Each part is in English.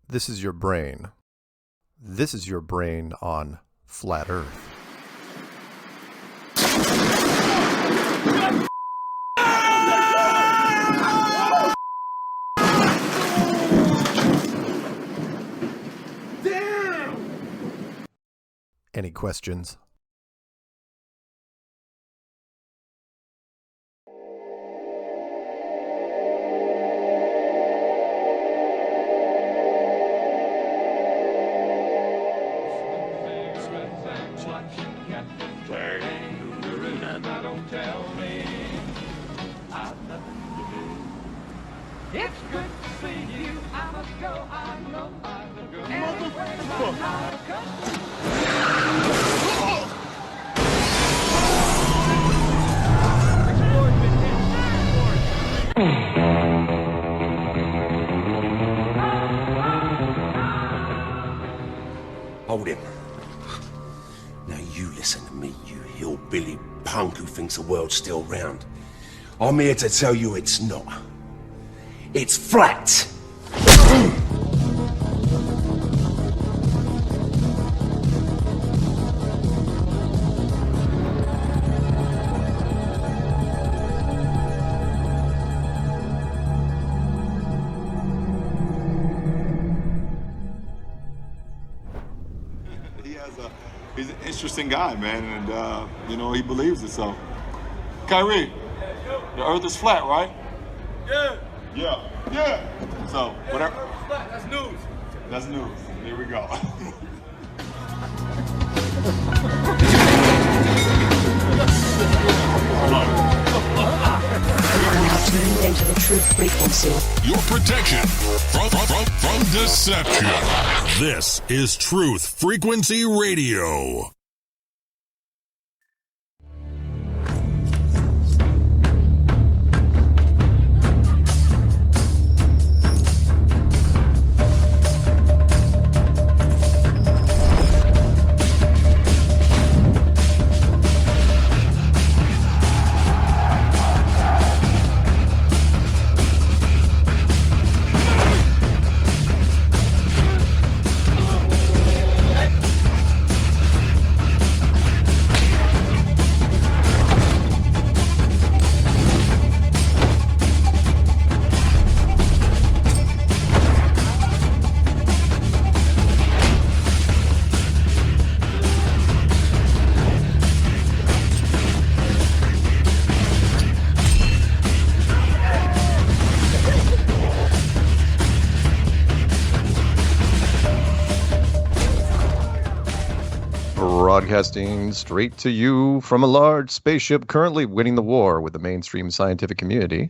This is your brain. This is your brain on Flat Earth. Damn! Any questions? It's good to see you. I must go. I know I will go. Hold him. Now you listen to me, you hillbilly punk who thinks the world's still round. I'm here to tell you it's not. It's flat! He's an interesting guy, man, and he believes it. So, Kyrie, the Earth is flat, right? Yeah. Yeah. So, whatever. The Earth is flat. That's news. That's news. Here we go. Tuned into the truth frequency. Your protection from deception. This is Truth Frequency Radio. Broadcasting straight to you from a large spaceship currently winning the war with the mainstream scientific community.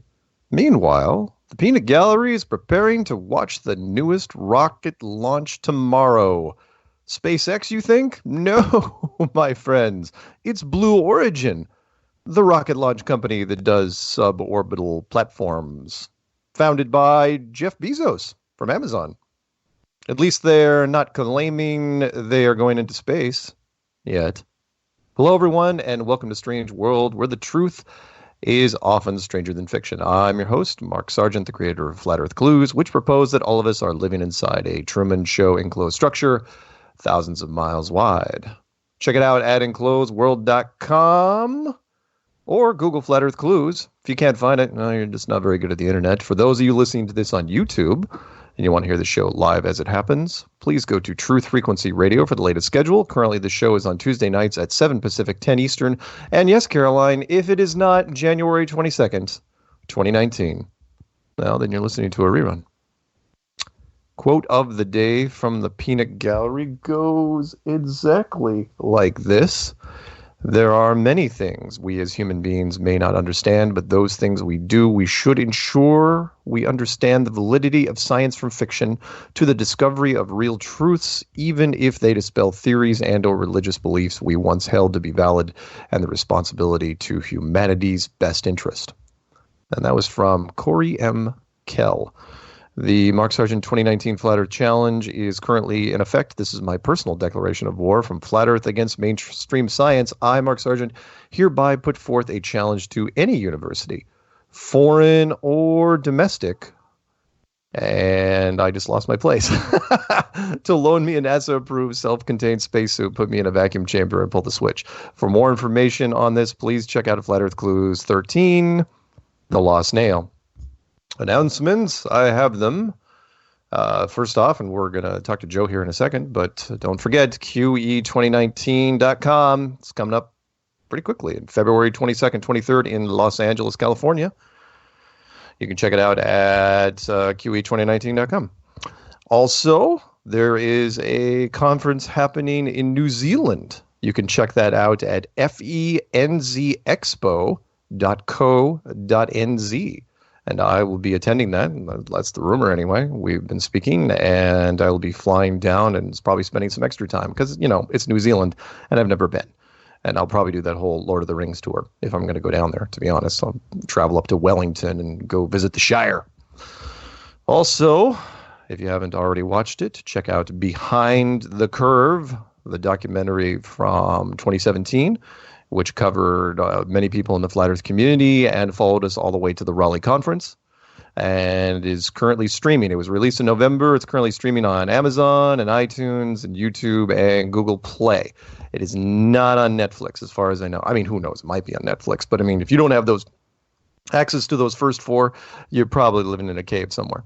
Meanwhile, the Peanut Gallery is preparing to watch the newest rocket launch tomorrow. SpaceX, you think? No, my friends. It's Blue Origin, the rocket launch company that does suborbital platforms, founded by Jeff Bezos from Amazon. At least they're not claiming they are going into space yet. Hello, everyone, and welcome to Strange World, where the truth is often stranger than fiction. I'm your host, Mark Sargent, the creator of Flat Earth Clues, which propose that all of us are living inside a Truman Show enclosed structure thousands of miles wide. Check it out at enclosedworld.com or Google Flat Earth Clues. If you can't find it, no, you're just not very good at the internet. For those of you listening to this on YouTube, and you want to hear the show live as it happens, please go to Truth Frequency Radio for the latest schedule. Currently, the show is on Tuesday nights at 7 Pacific, 10 Eastern. And yes, Caroline, if it is not January 22nd, 2019, well, then you're listening to a rerun. Quote of the day from the Peanut Gallery goes exactly like this. There are many things we as human beings may not understand, but those things we do, we should ensure we understand the validity of science from fiction to the discovery of real truths, even if they dispel theories and or religious beliefs we once held to be valid, and the responsibility to humanity's best interest. And that was from Corey M. Kell. The Mark Sargent 2019 Flat Earth Challenge is currently in effect. This is my personal declaration of war from Flat Earth against mainstream science. I, Mark Sargent, hereby put forth a challenge to any university, foreign or domestic, And I just lost my place. To loan me a NASA-approved self-contained spacesuit, put me in a vacuum chamber, and pull the switch. For more information on this, please check out Flat Earth Clues 13, The Lost Nail. Announcements, I have them. First off, and we're going to talk to Joe here in a second, but don't forget, QE2019.com. It's coming up pretty quickly in February 22nd, 23rd in Los Angeles, California. You can check it out at QE2019.com. Also, there is a conference happening in New Zealand. You can check that out at fenzexpo.co.nz. And I will be attending that. That's the rumor anyway. We've been speaking, and I will be flying down and probably spending some extra time because, it's New Zealand, and I've never been. And I'll probably do that whole Lord of the Rings tour if I'm going to go down there, to be honest. I'll travel up to Wellington and go visit the Shire. Also, if you haven't already watched it, check out Behind the Curve, the documentary from 2017, which covered many people in the Flat Earth community and followed us all the way to the Raleigh conference, and is currently streaming. It was released in November. It's currently streaming on Amazon and iTunes and YouTube and Google Play. It is not on Netflix, as far as I know. I mean, who knows? It might be on Netflix, but I mean, if you don't have those access to those first four, you're probably living in a cave somewhere.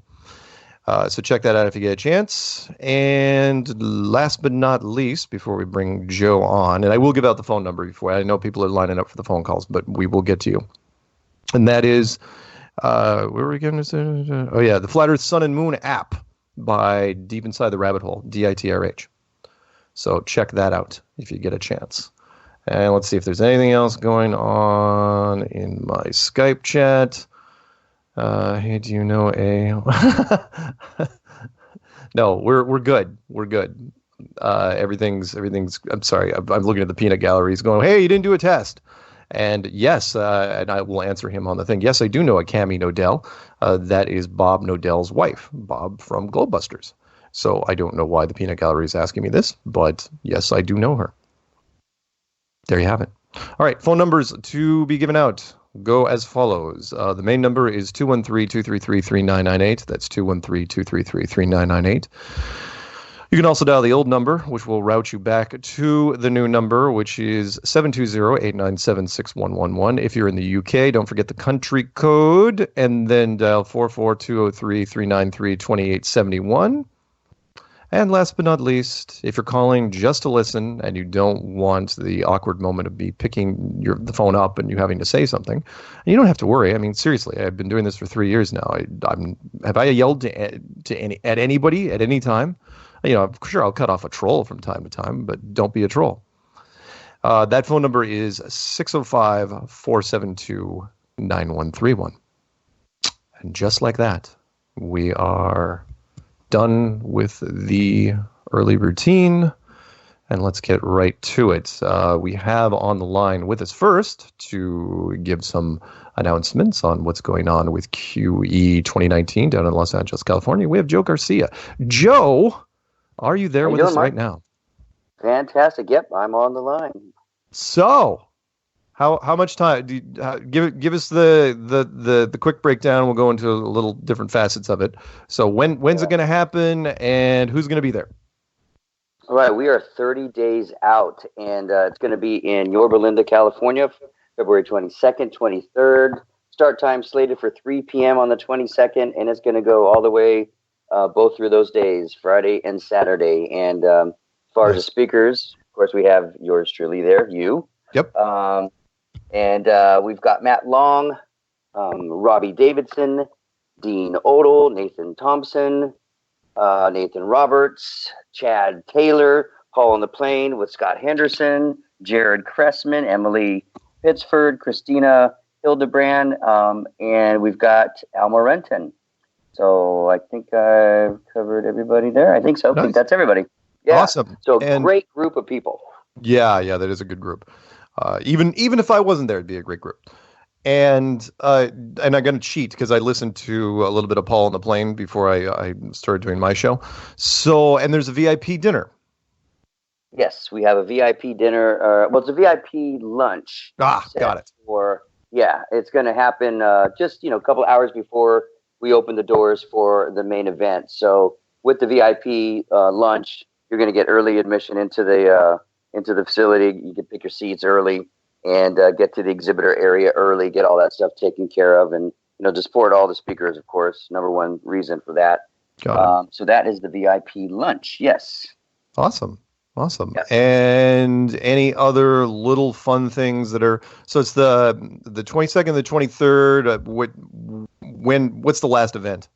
So check that out if you get a chance. And last but not least, before we bring Joe on, and I will give out the phone number before. I know people are lining up for the phone calls, but we will get to you. And that is, where are we going to say? Oh, yeah, the Flat Earth Sun and Moon app by Deep Inside the Rabbit Hole, DITRH. So check that out if you get a chance. And let's see if there's anything else going on in my Skype chat. Hey, do you know a... No, we're good. We're good. Everything's. I'm sorry. I'm looking at the peanut gallery. He's going, hey, you didn't do a test. And yes, and I will answer him on the thing. Yes, I do know a Cammie Nodell. That is Bob Nodell's wife, Bob from Globebusters. So I don't know why the peanut gallery is asking me this, but yes, I do know her. There you have it. All right, phone numbers to be given out go as follows. The main number is 213-233-3998. That's 213-233-3998. You can also dial the old number, which will route you back to the new number, which is 720-897-6111. If you're in the UK, don't forget the country code, and then dial 44203-393-2871. And last but not least, if you're calling just to listen and you don't want the awkward moment of me picking the phone up and you having to say something, you don't have to worry. I mean, seriously, I've been doing this for 3 years now. Have I yelled at anybody at any time? I'm sure I'll cut off a troll from time to time, but don't be a troll. That phone number is 605-472-9131. And just like that, we are done with the early routine, and let's get right to it. We have on the line with us first to give some announcements on what's going on with QE 2019 down in Los Angeles, California. We have Joe Garcia. Joe, are you there with us right now? Fantastic. Yep, I'm on the line. So, how much time? Give us the quick breakdown. We'll go into a little different facets of it. So when's it going to happen, and who's going to be there? All right, we are 30 days out, and it's going to be in Yorba Linda, California, February 22nd, 23rd. Start time slated for 3 p.m. on the 22nd, and it's going to go all the way both through those days, Friday and Saturday. And as far as the speakers, of course, we have yours truly there, you. Yep. And we've got Matt Long, Robbie Davidson, Dean Odell, Nathan Thompson, Nathan Roberts, Chad Taylor, Paul on the Plane with Scott Henderson, Jared Cressman, Emily Pittsford, Christina Hildebrand, and we've got Alma Renton. So I think I've covered everybody there. I think so. Nice. I think that's everybody. Yeah. Awesome. So great group of people. Yeah, that is a good group. Even if I wasn't there, it'd be a great group. And I'm going to cheat because I listened to a little bit of Paul on the Plane before I started doing my show. So, and there's a VIP dinner. Yes, we have a VIP dinner. Well, it's a VIP lunch. Got it. It's going to happen just a couple hours before we open the doors for the main event. So with the VIP lunch, you're going to get early admission into the facility. You can pick your seats early and get to the exhibitor area early, get all that stuff taken care of, and to support all the speakers, of course. Number one reason for that. So that is the VIP lunch. Yes. Awesome. Yeah. And any other little fun things that are? So it's the 22nd, the 23rd. What's the last event?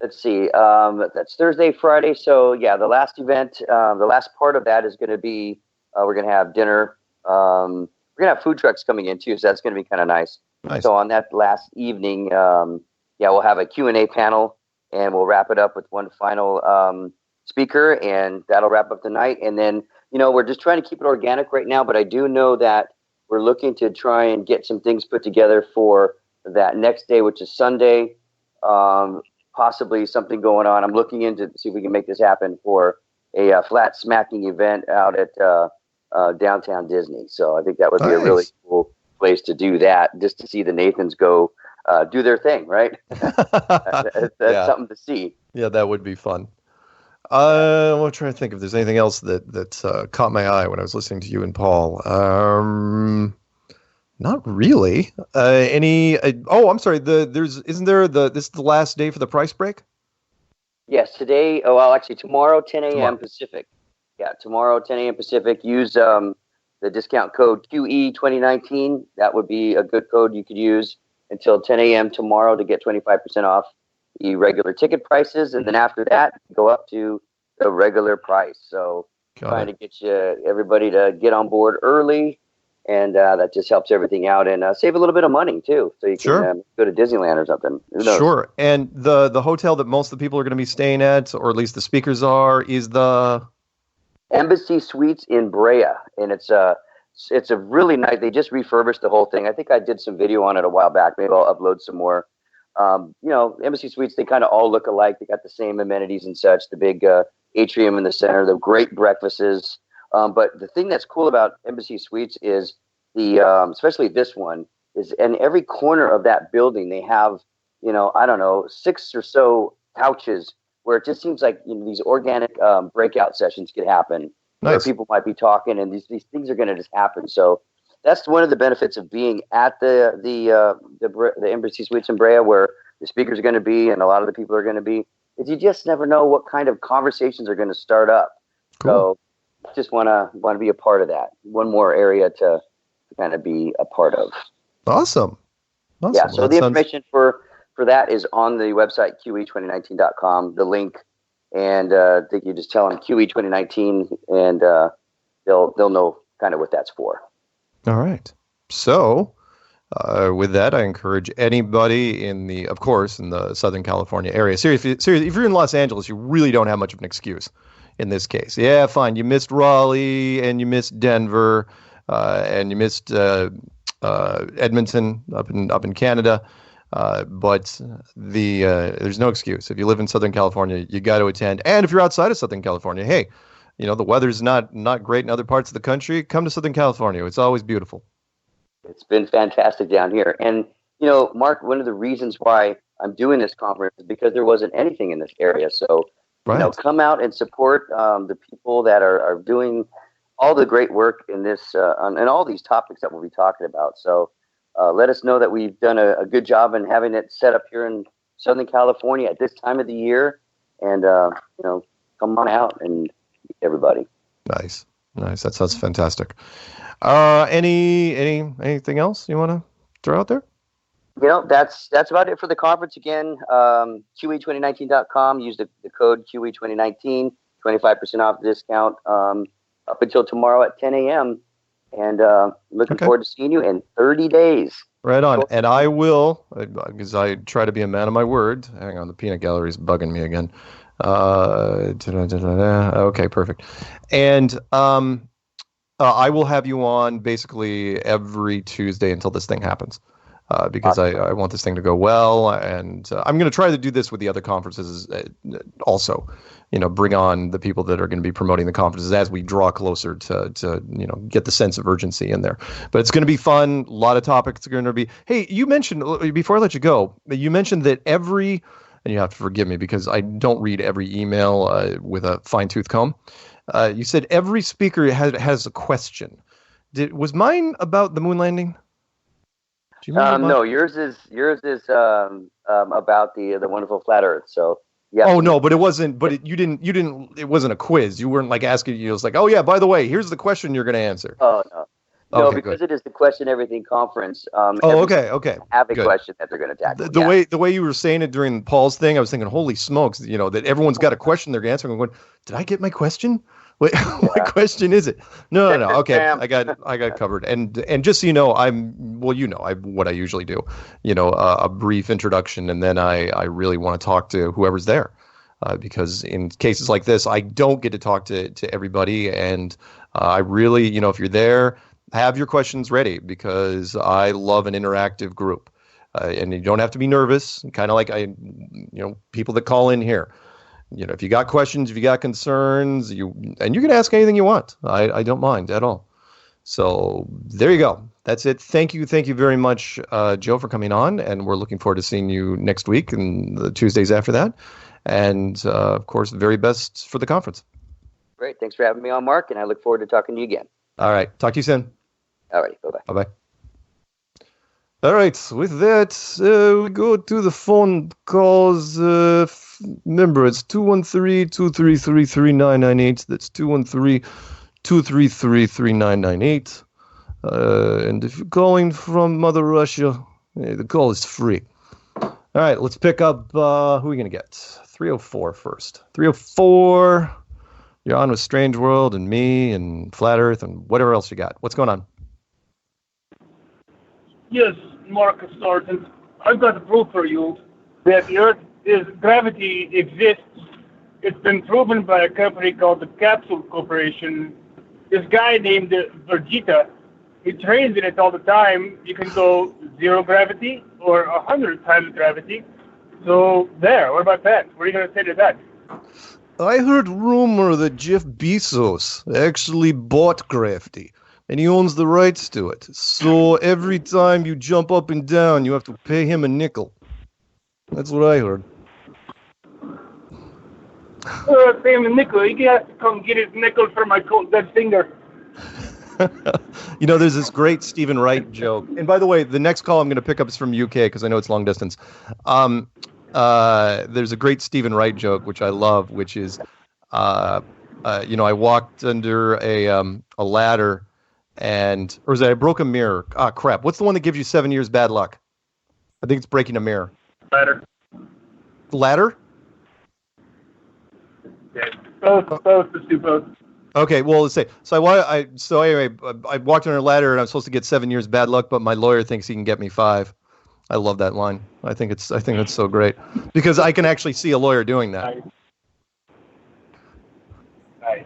Let's see. That's Thursday, Friday. So yeah, the last event, the last part of that is going to be we're going to have dinner. We're going to have food trucks coming in too, so that's going to be kind of nice. So on that last evening, we'll have a Q&A panel, and we'll wrap it up with one final speaker, and that'll wrap up the night. And then, we're just trying to keep it organic right now, but I do know that we're looking to try and get some things put together for that next day, which is Sunday. Possibly something going on. I'm looking into to see if we can make this happen for a flat smacking event out at downtown Disney. So I think that would be a really cool place to do that, just to see the Nathans go do their thing, right? That's something to see. Yeah, that would be fun. I'm trying to think if there's anything else that caught my eye when I was listening to you and Paul. Not really. I'm sorry. This is the last day for the price break? Yes, today. Oh, well, actually tomorrow, 10 a.m. Pacific. Yeah, tomorrow, 10 a.m. Pacific. Use the discount code QE2019. That would be a good code you could use until 10 a.m. tomorrow to get 25% off the regular ticket prices, and then after that, go up to the regular price. So trying to get everybody to get on board early. And that just helps everything out and save a little bit of money, too. So you can go to Disneyland or something. Who knows? Sure. And the hotel that most of the people are going to be staying at, or at least the speakers are, is the Embassy Suites in Brea. And it's a really nice, they just refurbished the whole thing. I think I did some video on it a while back. Maybe I'll upload some more. Embassy Suites, they kind of all look alike. They got the same amenities and such, the big atrium in the center, the great breakfasts. But the thing that's cool about Embassy Suites is especially this one, is in every corner of that building, they have, 6 or so couches where it just seems like these organic breakout sessions could happen. Where people might be talking, and these things are going to just happen. So that's one of the benefits of being at the Embassy Suites in Brea, where the speakers are going to be and a lot of the people are going to be, is you just never know what kind of conversations are going to start up. Cool. So just want to be a part of that. One more area to kind of be a part of. Awesome. Yeah, so the information for that is on the website, QE2019.com, the link. And I think you just tell them QE2019, and they'll know kind of what that's for. All right. So with that, I encourage anybody in the Southern California area. Seriously, if you're in Los Angeles, you really don't have much of an excuse in this case. Yeah, fine. You missed Raleigh, and you missed Denver, and you missed Edmonton up in Canada. But there's no excuse. If you live in Southern California, you got to attend. And if you're outside of Southern California, hey, the weather's not great in other parts of the country. Come to Southern California. It's always beautiful. It's been fantastic down here. And, Mark, one of the reasons why I'm doing this conference is because there wasn't anything in this area. So, come out and support the people that are doing all the great work in this and all these topics that we'll be talking about. So let us know that we've done a good job in having it set up here in Southern California at this time of the year. And, come on out and meet everybody. Nice. That sounds fantastic. Anything else you want to throw out there? That's about it for the conference. Again, QE2019.com. Use the code QE2019, 25% off discount up until tomorrow at 10 a.m. And looking forward to seeing you in 30 days. Right on. And I will, because I try to be a man of my word. Hang on, the peanut gallery is bugging me again. Okay, perfect. And I will have you on basically every Tuesday until this thing happens. Because I want this thing to go well, and I'm going to try to do this with the other conferences also, bring on the people that are going to be promoting the conferences as we draw closer to get the sense of urgency in there. But it's going to be fun. A lot of topics are going to be. Hey, you mentioned, before I let you go, you mentioned that and you have to forgive me because I don't read every email with a fine-tooth comb. You said every speaker has a question. Was mine about the moon landing? Do you remember no, yours is about the wonderful flat Earth. So yeah. Oh no, but it wasn't. But you didn't. It wasn't a quiz. You weren't like asking. You was like, oh yeah, by the way, here's the question you're going to answer. Oh no. No, Okay, because good. it is the Question Everything conference. Okay. Have a Good. question that they're going to tackle. The way you were saying it during Paul's thing, I was thinking, holy smokes, that everyone's got a question they're going to answer. I'm going, did I get my question? Wait, what question is it? No. Okay, I got covered. And just so you know, what I usually do. A brief introduction, and then I really want to talk to whoever's there, because in cases like this, I don't get to talk to everybody, and I really, if you're there, have your questions ready because I love an interactive group, and you don't have to be nervous. Kind of like people that call in here. If you got questions, if you got concerns, you can ask anything you want. I don't mind at all. So there you go. That's it. Thank you very much, Joe, for coming on, and we're looking forward to seeing you next week and the Tuesdays after that. And of course, the very best for the conference. Great. Thanks for having me on, Mark, and I look forward to talking to you again. All right. Talk to you soon. All right. Bye-bye. Bye-bye. All right. With that, we go to the phone calls. Remember, it's 213-233-3998. That's 213-233-3998. And if you're calling from Mother Russia, the call is free. All right. Let's pick up, who are we going to get? 304 first. 304. You're on with Strange World and me and Flat Earth and whatever else you got. What's going on? Yes, Mark Sargent. I've got a proof for you that the Earth gravity exists. It's been proven by a company called the Capsule Corporation. This guy named Vergita, he trains in it all the time. You can go 0 gravity or 100 times gravity. So there, what about that? What are you going to say to that? I heard rumor that Jeff Bezos actually bought gravity, and he owns the rights to it. So every time you jump up and down, you have to pay him a nickel. That's what I heard. Pay him a nickel. He has to come get his nickel for my cold dead finger. There's this great Stephen Wright joke. And by the way, the next call I'm going to pick up is from UK because I know it's long distance. There's a great Stephen Wright joke, which I love, which is, I walked under a ladder or is it I broke a mirror? Ah, crap. What's the one that gives you 7 years bad luck? I think it's breaking a mirror. Ladder? Yeah. Both, the two both. Okay, well, let's say I walked under a ladder and I'm supposed to get 7 years bad luck, but my lawyer thinks he can get me 5. I love that line. I think that's so great because I can actually see a lawyer doing that. Nice.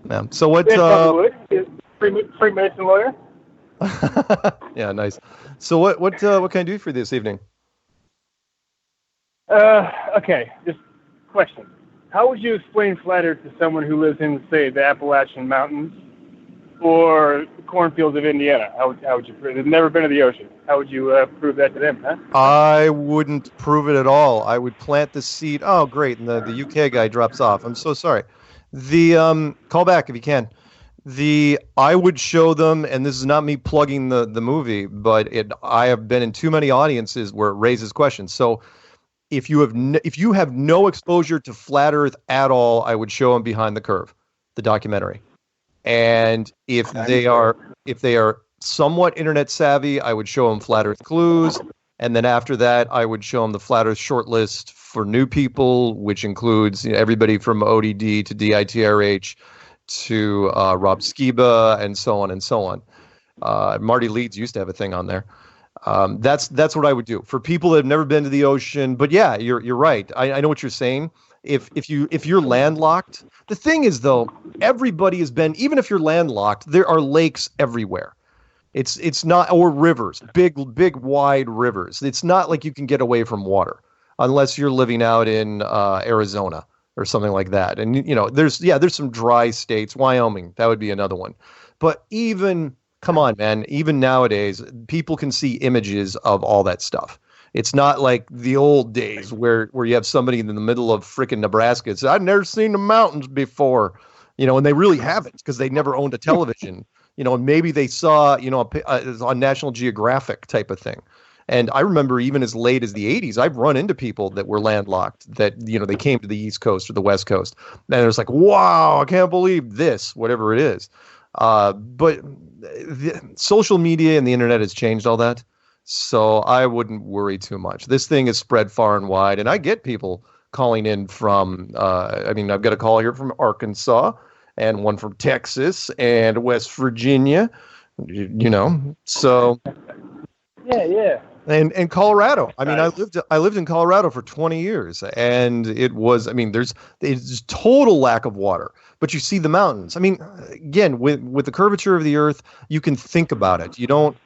Yeah. So what? Freemason lawyer. Yeah, nice. So what can I do for you this evening? Okay. Just question. How would you explain flat Earth to someone who lives in, say, the Appalachian Mountains or the cornfields of Indiana? How would you prove? They've never been to the ocean. How would you prove that to them? Huh? I wouldn't prove it at all. I would plant the seed. Oh, great! And the UK guy drops off. I'm so sorry. The call back if you can. I would show them, and this is not me plugging the movie, but I have been in too many audiences where it raises questions. So if you have no exposure to flat Earth at all, I would show them Behind the Curve, the documentary. And if they are somewhat internet savvy, I would show them Flat Earth Clues. And then after that, I would show them the Flat Earth shortlist for new people, which includes everybody from ODD to DITRH to Rob Skiba and so on and so on. Marty Leeds used to have a thing on there. That's what I would do for people that have never been to the ocean. But yeah, you're right. I know what you're saying. If you're landlocked, the thing is though, everybody has been. Even if you're landlocked, there are lakes everywhere. It's not, or rivers, big wide rivers. It's not like you can get away from water unless you're living out in Arizona. or something like that. And there's some dry states. Wyoming, that would be another one. But come on, man, even nowadays, people can see images of all that stuff. It's not like the old days where you have somebody in the middle of frickin' Nebraska that says, I've never seen the mountains before, and they really haven't because they never owned a television, and maybe they saw, on National Geographic type of thing. And I remember even as late as the 80s, I've run into people that were landlocked that, they came to the East Coast or the West Coast. And it was like, wow, I can't believe this, whatever it is. But social media and the internet has changed all that. So I wouldn't worry too much. This thing is spread far and wide. And I get people calling in from, I've got a call here from Arkansas and one from Texas and West Virginia, so. Yeah. And Colorado. I lived in Colorado for 20 years, and it was. There's total lack of water, but you see the mountains. Again, with the curvature of the Earth, you can think about it. You don't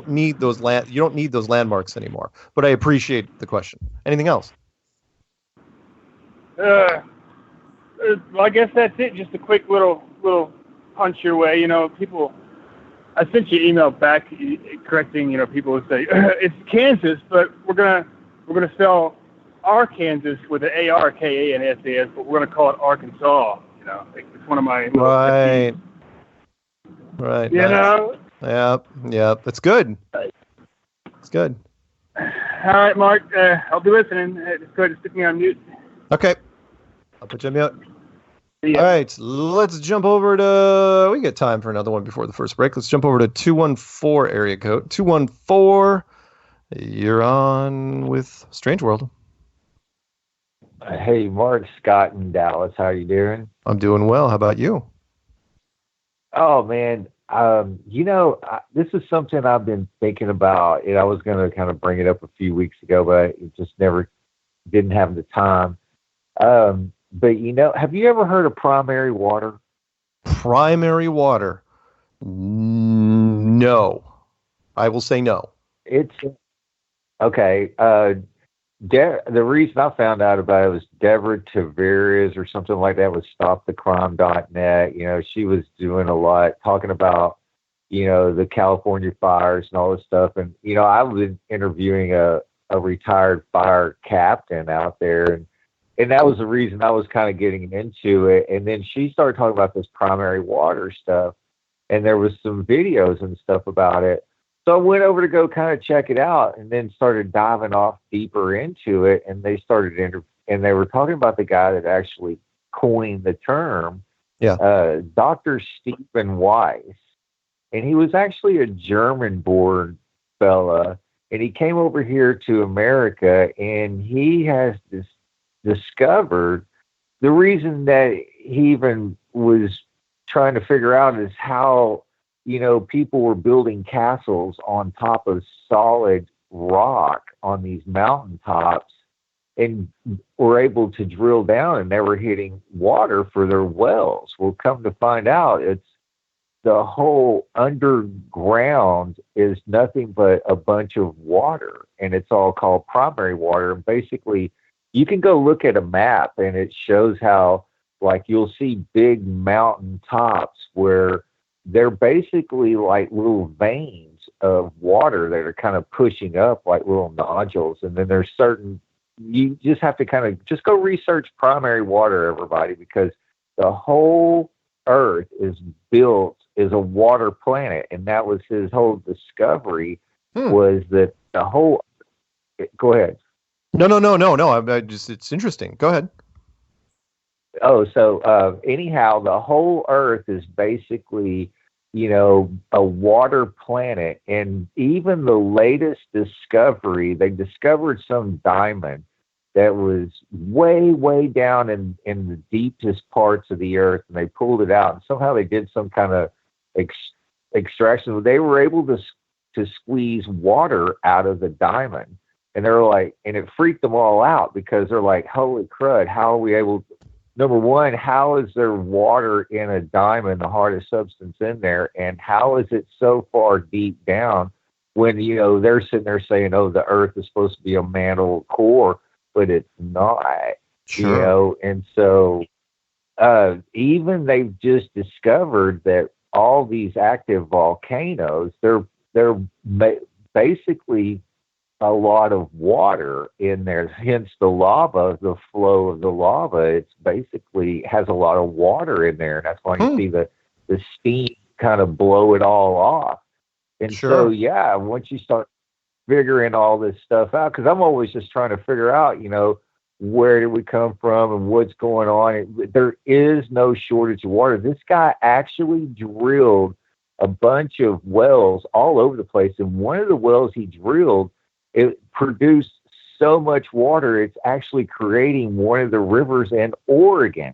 need those landmarks anymore. But I appreciate the question. Anything else? Well, I guess that's it. Just a quick little punch your way. People. I sent you an email back correcting, people who say it's Kansas, but we're gonna spell our Kansas with an ARKANSAS, but we're gonna call it Arkansas. It's one of my right. Yep. That's good. It's good. All right, Mark. I'll be listening. Just go ahead and stick me on mute. Okay. I'll put you on mute. All right, let's jump over to, we got time for another one before the first break. Let's jump over to 214 area code. 214, you're on with Strange World. Hey, Mark, Scott in Dallas. How are you doing? I'm doing well. How about you? Oh, man. This is something I've been thinking about, and I was going to kind of bring it up a few weeks ago, but I just never didn't have the time. But, have you ever heard of primary water? Primary water? No. I will say no. It's okay. The reason I found out about it was Deborah Tavares or something like that with StopTheCrime.net. She was doing a lot talking about, the California fires and all this stuff. And, I was interviewing a retired fire captain out there, and that was the reason I was kind of getting into it. And then she started talking about this primary water stuff, and there was some videos and stuff about it. So I went over to go kind of check it out, and then started diving off deeper into it. And they started and they were talking about the guy that actually coined the term, Dr. Stephen Weiss. And he was actually a German-born fella, and he came over here to America, and he has discovered the reason that he even was trying to figure out is how, people were building castles on top of solid rock on these mountaintops and were able to drill down, and they were hitting water for their wells. Well, come to find out, it's the whole underground is nothing but a bunch of water, and it's all called primary water. And basically, you can go look at a map, and it shows how, like, you'll see big mountain tops where they're basically like little veins of water that are kind of pushing up like little nodules. And then there's you just have to kind of just go research primary water, everybody, because the whole Earth is built as a water planet. And that was his whole discovery, was that the whole, go ahead. No. It's interesting. Go ahead. Oh, so anyhow, the whole Earth is basically, a water planet. And even the latest discovery, they discovered some diamond that was way, way down in the deepest parts of the Earth, and they pulled it out. And somehow they did some kind of extraction. They were able to squeeze water out of the diamond. And they're like, and it freaked them all out because they're like, holy crud, how are we able to, number one, how is there water in a diamond, the hardest substance in there? And how is it so far deep down when, they're sitting there saying, oh, the Earth is supposed to be a mantle core, but it's not. Sure. And so even they've just discovered that all these active volcanoes, they're basically a lot of water in there. Hence the lava, the flow of the lava. It's basically has a lot of water in there. And that's why you see the steam kind of blow it all off. And so, yeah, once you start figuring all this stuff out, because I'm always just trying to figure out, where did we come from and what's going on. There is no shortage of water. This guy actually drilled a bunch of wells all over the place. And one of the wells he drilled, it produced so much water, it's actually creating one of the rivers in Oregon.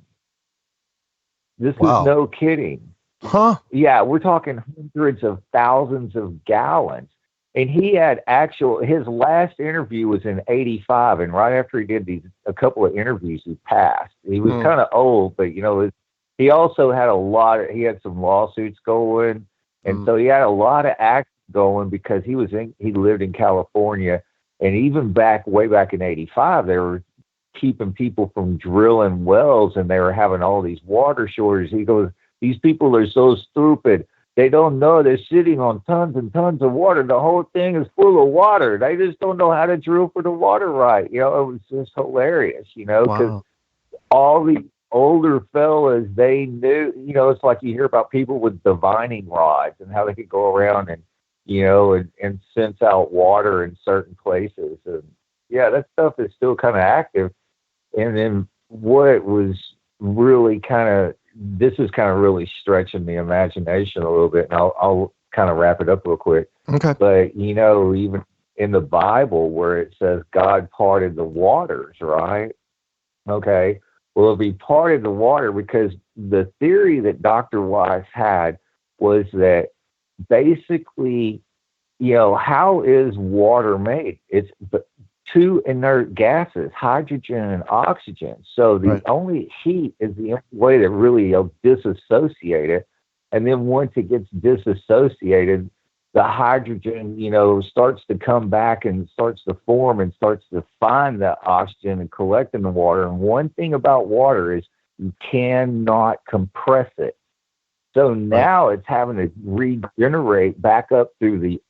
This is no kidding. Huh? Yeah, we're talking hundreds of thousands of gallons. And he had his last interview was in 85. And right after he did a couple of interviews, he passed. He was kind of old, but, he also had he had some lawsuits going. And so he had a lot of action going because he lived in California. And even way back in 85, they were keeping people from drilling wells and they were having all these water shortages. He goes, these people are so stupid. They don't know they're sitting on tons and tons of water. The whole thing is full of water. They just don't know how to drill for the water right. It was just hilarious, because all the older fellas, they knew, it's like you hear about people with divining rods and how they could go around and, and sense out water in certain places. And yeah, that stuff is still kind of active. And then what was really this is kind of really stretching the imagination a little bit, and I'll kind of wrap it up real quick. Okay. But, even in the Bible where it says God parted the waters, right? Okay. Well, if he parted the water, because the theory that Dr. Weiss had was that basically, how is water made? It's two inert gases, hydrogen and oxygen. So the only heat is the only way to really disassociate it. And then once it gets disassociated, the hydrogen, starts to come back and starts to form and starts to find the oxygen and collect in the water. And one thing about water is you cannot compress it. So now it's having to regenerate back up through the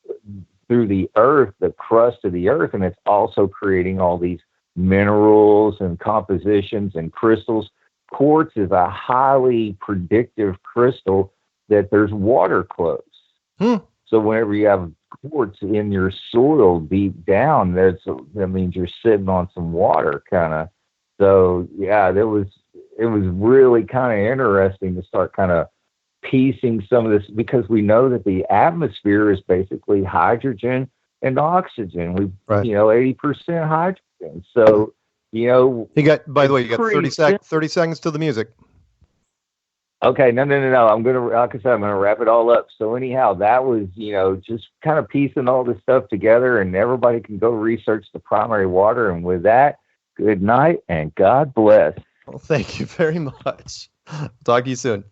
earth, the crust of the earth, and it's also creating all these minerals and compositions and crystals. Quartz is a highly predictive crystal that there's water close. So whenever you have quartz in your soil deep down, that means you're sitting on some water, kind of. So yeah, it was really kind of interesting to start kind of piecing some of this, because we know that the atmosphere is basically hydrogen and oxygen. 80% hydrogen. So, you got 30 seconds to the music. Okay. No. I'm going to wrap it all up. So anyhow, that was, just kind of piecing all this stuff together, and everybody can go research the primary water. And with that, good night and God bless. Well, thank you very much. Talk to you soon.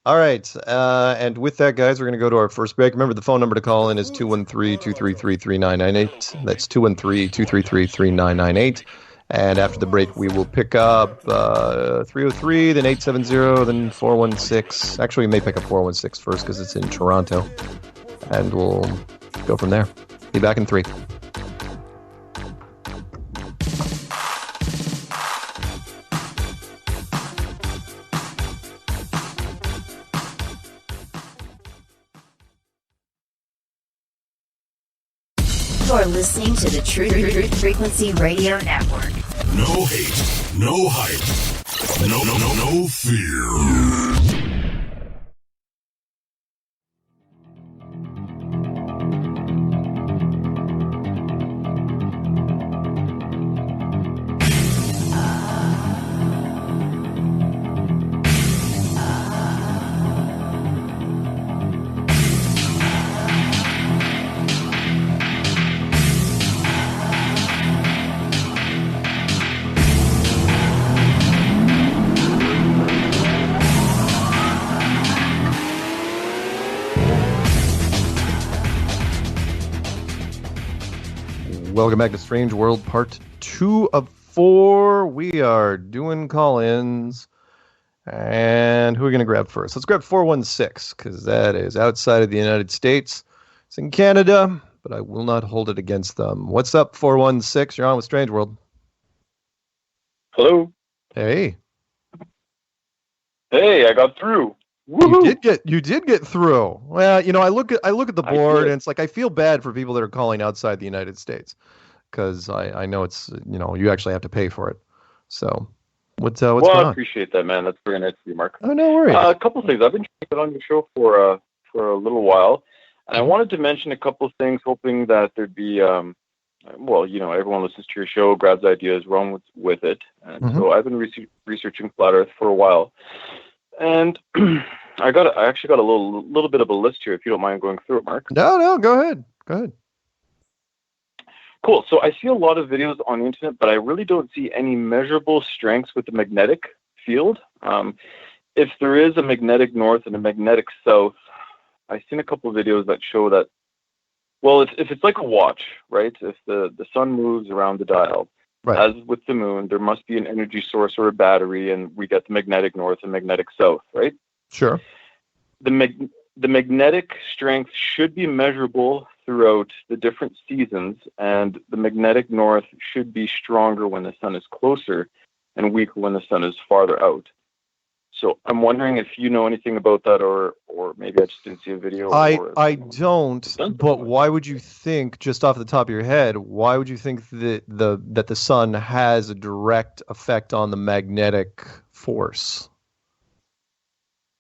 All right, and with that, guys, we're going to go to our first break. Remember, the phone number to call in is 213-233-3998. That's 213-233-3998. And after the break, we will pick up 303, then 870, then 416. Actually, we may pick up 416 first because it's in Toronto. And we'll go from there. Be back in 3. You're listening to the Truth Frequency Radio Network. No hate, no hype, no fear. Welcome back to Strange World Part 2 of 4. We are doing call-ins. And who are we going to grab first? Let's grab 416, because that is outside of the United States. It's in Canada, but I will not hold it against them. What's up, 416? You're on with Strange World. Hello. Hey. Hey, I got through. Woo-hoo. You did get through. Well, I look at the board, and it's like I feel bad for people that are calling outside the United States, because I know it's you actually have to pay for it. So what's going on? I appreciate that, man. That's very nice of you, Mark. Oh, no worries. A couple of things. I've been trying to get on your show for a little while, and I wanted to mention a couple of things, hoping that there'd be everyone listens to your show, grabs ideas, run with it, and so I've been researching flat Earth for a while. And I actually got a little bit of a list here, if you don't mind going through it, Mark. No, go ahead. Cool. So I see a lot of videos on the internet, but I really don't see any measurable strengths with the magnetic field. If there is a magnetic north and a magnetic south, I've seen a couple of videos that show that, well, if it's like a watch, right? If the sun moves around the dial, right, as with the moon, there must be an energy source or a battery, and we get the magnetic north and magnetic south, right? Sure. The magnetic strength should be measurable throughout the different seasons, and the magnetic north should be stronger when the sun is closer and weaker when the sun is farther out. So I'm wondering if you know anything about that, or maybe I just didn't see a video. I don't. But why would you think, just off the top of your head, why would you think that the sun has a direct effect on the magnetic force?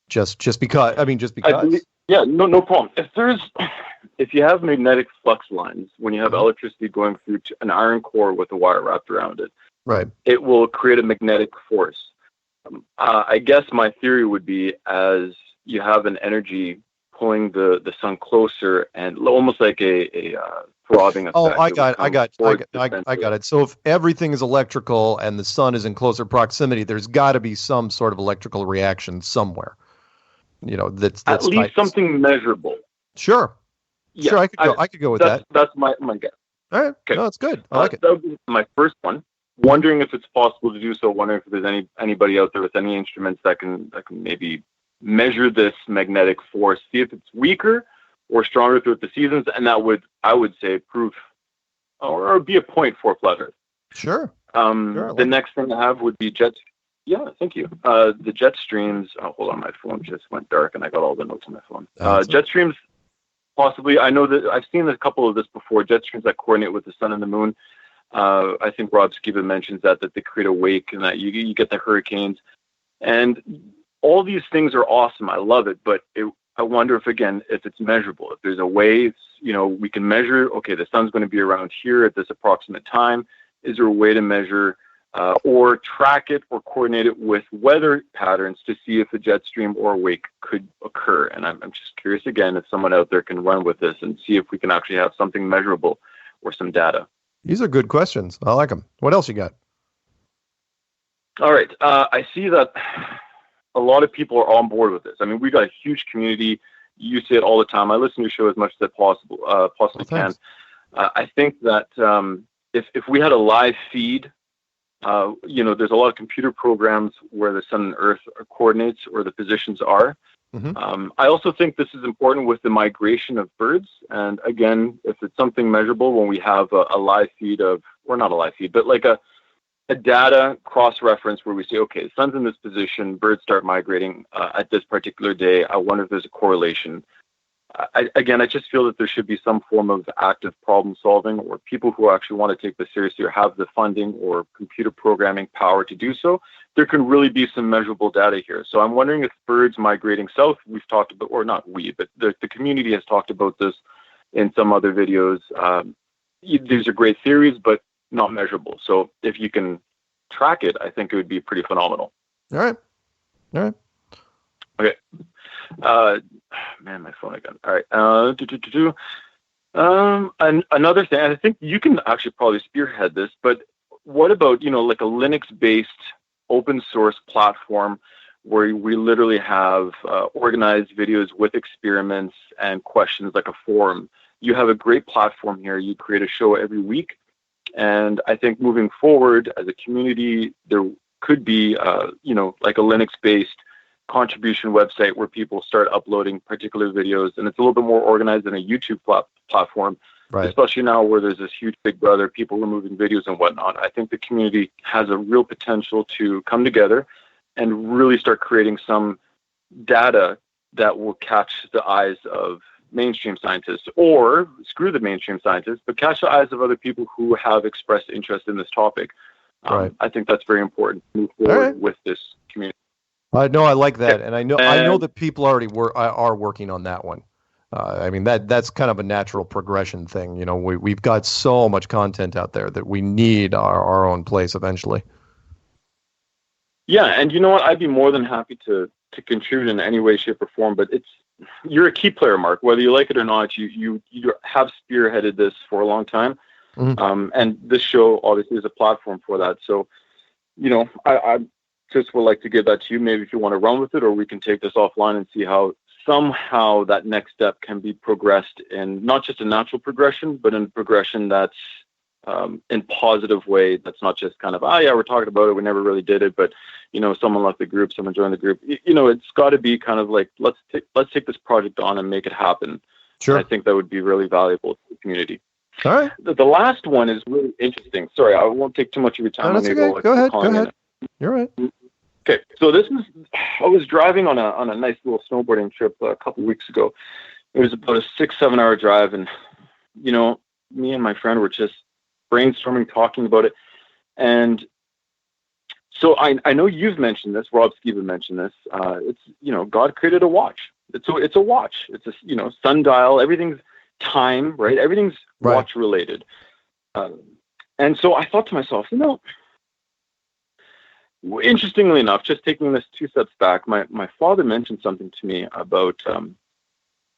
Just because. Yeah, no problem. If you have magnetic flux lines, when you have electricity going through an iron core with a wire wrapped around it, right, it will create a magnetic force. I guess my theory would be, as you have an energy pulling the sun closer, and almost like a throbbing effect. Oh, I got it. So if everything is electrical and the sun is in closer proximity, there's got to be some sort of electrical reaction somewhere. That's at least something measurable. Sure. Yeah, sure, I could go with that. That's my guess. All right. Okay. No, that's good. I like it. That would be my first one. Wondering if it's possible to do so. Wondering if there's anybody out there with any instruments that can maybe measure this magnetic force, see if it's weaker or stronger throughout the seasons, and that would, I would say, prove or be a point for flat Earth. Sure. The next thing I have would be jet. Yeah, thank you. The jet streams. Oh, hold on, my phone just went dark, and I got all the notes on my phone. Jet streams. Possibly, I know that I've seen a couple of this before. Jet streams that coordinate with the sun and the moon. I think Rob Skiba mentions that they create a wake, and that you get the hurricanes, and all these things are awesome. I love it, but I wonder if it's measurable. If there's a way, we can measure. Okay, the sun's going to be around here at this approximate time. Is there a way to measure or track it or coordinate it with weather patterns to see if a jet stream or a wake could occur? And I'm just curious again if someone out there can run with this and see if we can actually have something measurable or some data. These are good questions. I like them. What else you got? All right. I see that a lot of people are on board with this. I mean, we got a huge community. You say it all the time. I listen to your show as much as I possibly can. I think that if we had a live feed, there's a lot of computer programs where the sun and Earth coordinates or the positions are. I also think this is important with the migration of birds. And again, if it's something measurable, when we have a live feed or not a live feed, but like a data cross-reference where we say, okay, the sun's in this position, birds start migrating at this particular day. I wonder if there's a correlation. I just feel that there should be some form of active problem solving, or people who actually want to take this seriously or have the funding or computer programming power to do so. There can really be some measurable data here. So I'm wondering if birds migrating south, we've talked about, or not we, but the community has talked about this in some other videos. These are great theories, but not measurable. So if you can track it, I think it would be pretty phenomenal. All right. Okay. Man, my phone again. All right. Another thing, I think you can actually probably spearhead this, but what about, like a Linux-based open source platform where we literally have organized videos with experiments and questions, like a forum? You have a great platform here. You create a show every week, And I think moving forward as a community, there could be, like a Linux-based contribution website where people start uploading particular videos, and it's a little bit more organized than a YouTube platform. Right. Especially now where there's this huge big brother, people removing videos and whatnot. I think the community has a real potential to come together and really start creating some data that will catch the eyes of mainstream scientists, or screw the mainstream scientists, but catch the eyes of other people who have expressed interest in this topic. Right. I think that's very important to move forward with this community. No, I like that, and I know that people already are working on that one. I mean, that's kind of a natural progression thing. We've got so much content out there that we need our own place eventually. Yeah, and you know what? I'd be more than happy to contribute in any way, shape, or form. But you're a key player, Mark. Whether you like it or not, you have spearheaded this for a long time, and this show obviously is a platform for that. So, I just would like to give that to you. Maybe if you want to run with it, or we can take this offline and see how somehow that next step can be progressed in not just a natural progression, but in a progression that's in positive way. That's not just kind of, we're talking about it, we never really did it, but someone left the group, someone joined the group. It's got to be kind of like, let's take this project on and make it happen. Sure. And I think that would be really valuable to the community. All right. The last one is really interesting. Sorry, I won't take too much of your time. No, that's okay. Go ahead. You're right. Okay, so I was driving on a nice little snowboarding trip a couple weeks ago. It was about a 6-7 hour drive, and me and my friend were just brainstorming, talking about it. And so I know you've mentioned this, Rob Skiba mentioned this. It's God created a watch. It's a watch. It's a sundial. Everything's time, right? Everything's watch related. And so I thought to myself, interestingly enough, just taking this 2 steps back, my father mentioned something to me about,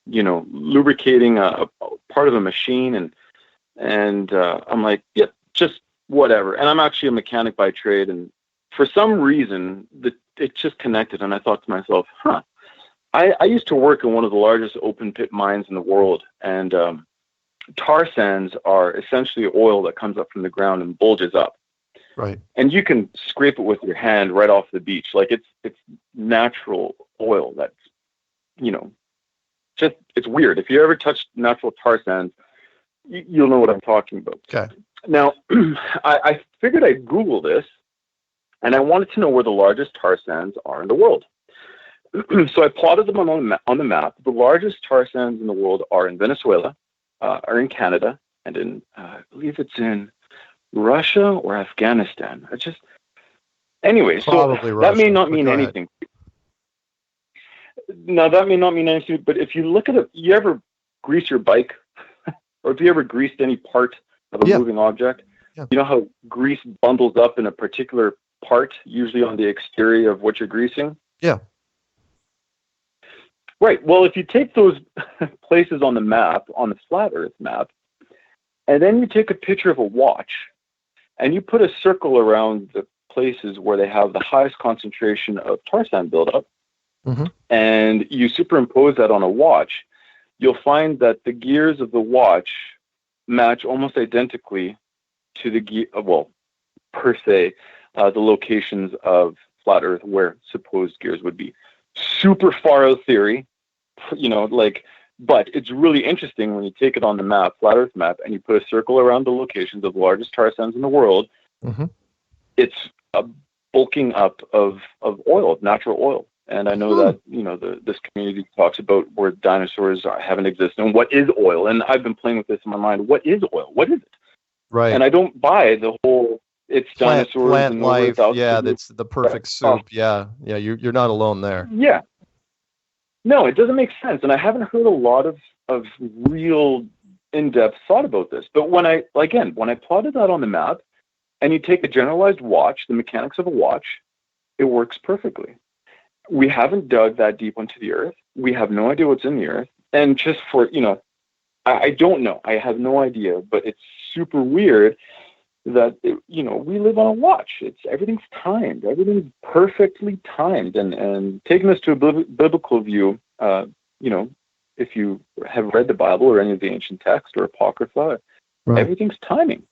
lubricating a part of a machine, and I'm like, yep, just whatever. And I'm actually a mechanic by trade, and for some reason, it just connected, and I thought to myself, I used to work in one of the largest open pit mines in the world, and tar sands are essentially oil that comes up from the ground and bulges up. Right. And you can scrape it with your hand right off the beach. Like it's natural oil that's, just, it's weird. If you ever touch natural tar sands, you'll know what I'm talking about. Okay. Now, I figured I'd Google this, and I wanted to know where the largest tar sands are in the world. So I plotted them on the map. The largest tar sands in the world are in Venezuela, are in Canada, and in, I believe it's in Russia or Afghanistan. Anyway, so that may not mean anything. No, that may not mean anything, but if you look at it, you ever grease your bike? Or have you ever greased any part of a moving object? Yeah. You know how grease bundles up in a particular part, usually on the exterior of what you're greasing? Yeah. Right. Well, if you take those places on the map, on the flat Earth map, and then you take a picture of a watch, and you put a circle around the places where they have the highest concentration of tar sand buildup, and you superimpose that on a watch, you'll find that the gears of the watch match almost identically to the the locations of flat Earth where supposed gears would be. Super far out theory, but it's really interesting when you take it on the map, flat Earth map, and you put a circle around the locations of the largest tar sands in the world. It's a bulking up of oil, of natural oil. And I know that, this community talks about where dinosaurs haven't existed and what is oil. And I've been playing with this in my mind. What is oil? What is it? Right. And I don't buy the whole, it's dinosaurs. Plant life. Yeah, that's the perfect soup. Yeah. Yeah, you're not alone there. Yeah. No, it doesn't make sense. And I haven't heard a lot of real in-depth thought about this. But when I plotted that on the map, and you take a generalized watch, the mechanics of a watch, it works perfectly. We haven't dug that deep into the Earth. We have no idea what's in the Earth. And just for, I don't know. I have no idea. But it's super weird that, we live on a watch. Everything's timed. Everything's perfectly timed. And taking this to a biblical view, if you have read the Bible or any of the ancient texts or Apocrypha, everything's timing.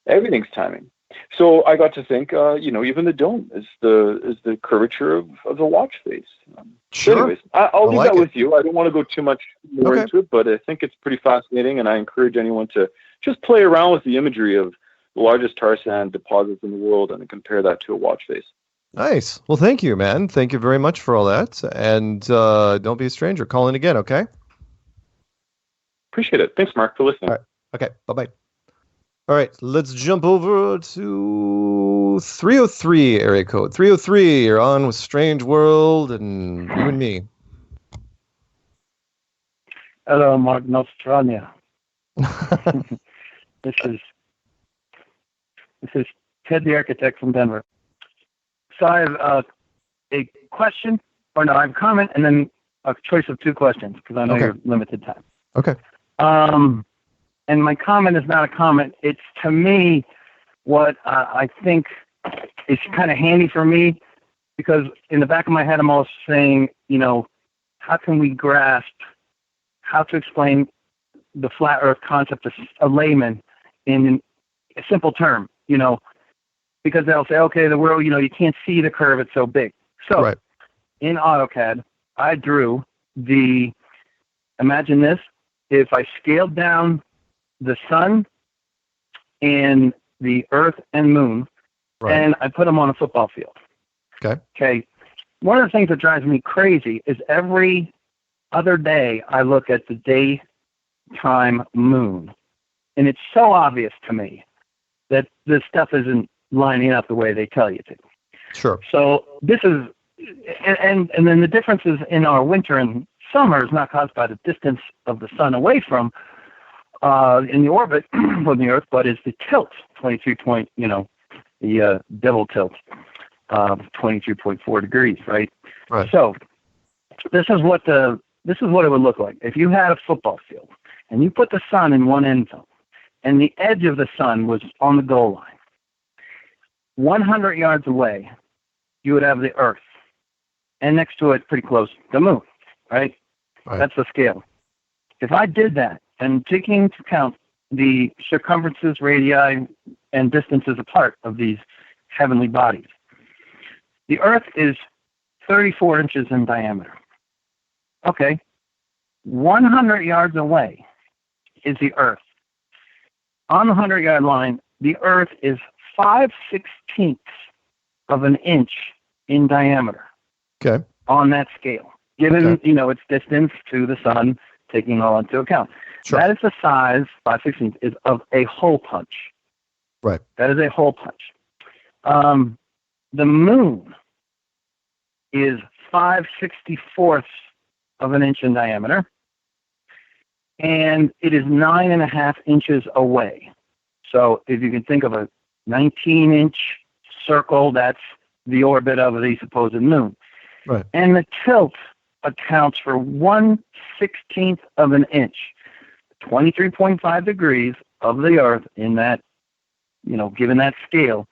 Everything's timing. So I got to think, even the dome is the curvature of the watch face. Sure. So anyways, I'll leave like that it. with you. I don't want to go too much more into it, but I think it's pretty fascinating, and I encourage anyone to just play around with the imagery of the largest tar sand deposits in the world and compare that to a watch face. Nice. Well, thank you, man. Thank you very much for all that. And don't be a stranger. Call in again, okay? Appreciate it. Thanks, Mark, for listening. All right. Okay. Bye-bye. All right. Let's jump over to 303 area code. 303, you're on with Strange World and you and me. Hello, Mark Nostrania. This is Ted the Architect from Denver. So I have a question, or no, I have a comment, and then a choice of two questions, because I know you're limited time. Okay. And my comment is not a comment. It's, to me, what I think is kind of handy for me, because in the back of my head, I'm always saying, how can we grasp how to explain the flat Earth concept to a layman in a simple term, because they'll say, okay, the world, you can't see the curve, it's so big. So in AutoCAD, I drew imagine this, if I scaled down the sun and the earth and moon, and I put them on a football field. Okay. One of the things that drives me crazy is every other day I look at the daytime moon, and it's so obvious to me that this stuff isn't lining up the way they tell you to. Sure. So this is, and then the differences in our winter and summer is not caused by the distance of the sun away from in the orbit from the Earth, but is the tilt, 23 point, the devil tilt, 23.4 degrees, right? So this is what it would look like if you had a football field and you put the sun in one end zone, and the edge of the sun was on the goal line. 100 yards away, you would have the Earth, and next to it, pretty close, the moon, right? That's the scale. If I did that, and taking into account the circumferences, radii, and distances apart of these heavenly bodies, the Earth is 34 inches in diameter. Okay. 100 yards away is the Earth. On the 100-yard line, the Earth is 5/16 of an inch in diameter. Okay. On that scale, given its distance to the sun, taking all into account. Sure. That is the size, 5/16, is of a hole punch. Right. That is a hole punch. The moon is 5/64 of an inch in diameter, and it is 9.5 inches away. So if you can think of a 19-inch circle, that's the orbit of the supposed moon. Right. And the tilt accounts for 1/16 of an inch, 23.5 degrees of the Earth in that, given that scale,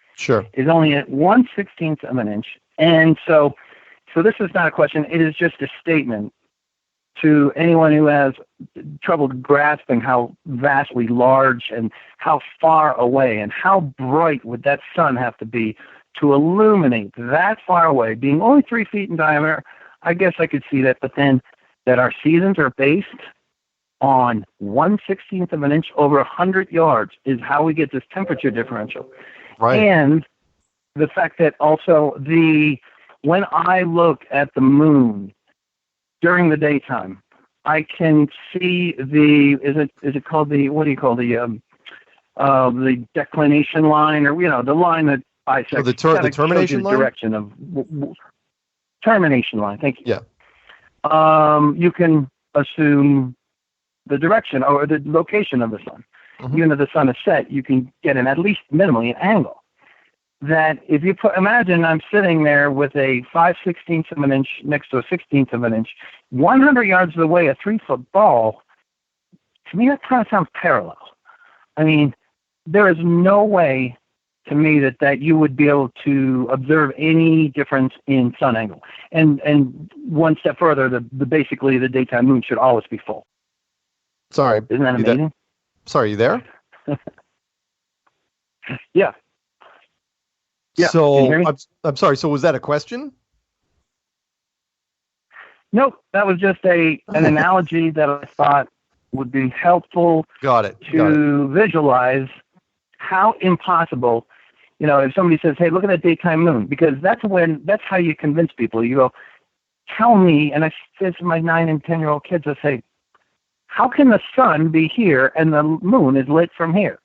is only at 1/16 of an inch. And so this is not a question. It is just a statement to anyone who has trouble grasping how vastly large and how far away and how bright would that sun have to be to illuminate that far away, being only 3 feet in diameter. I guess I could see that, but then that our seasons are based on 1/16 of an inch over 100 yards is how we get this temperature differential. Right. And the fact that also when I look at the moon during the daytime, I can see is it called the declination line, or the line that bisects the termination line? Direction of termination line. Thank you. Yeah. You can assume the direction or the location of the sun. Mm-hmm. Even if the sun is set, you can get at least minimally an angle. That if you imagine I'm sitting there with a 5/16 of an inch next to a 16th of an inch, 100 yards away, a 3-foot ball, to me that kind of sounds parallel. I mean, there is no way to me that you would be able to observe any difference in sun angle. And one step further, basically the daytime moon should always be full. Sorry. Isn't that amazing? Sorry, you there? Yeah. Yeah. Can you So hear me? I'm sorry. So was that a question? Nope. That was just an analogy that I thought would be helpful to visualize how impossible, if somebody says, hey, look at that daytime moon, because that's how you convince people. You go, tell me, and I say to my 9 and 10-year-old kids, I say, how can the sun be here and the moon is lit from here?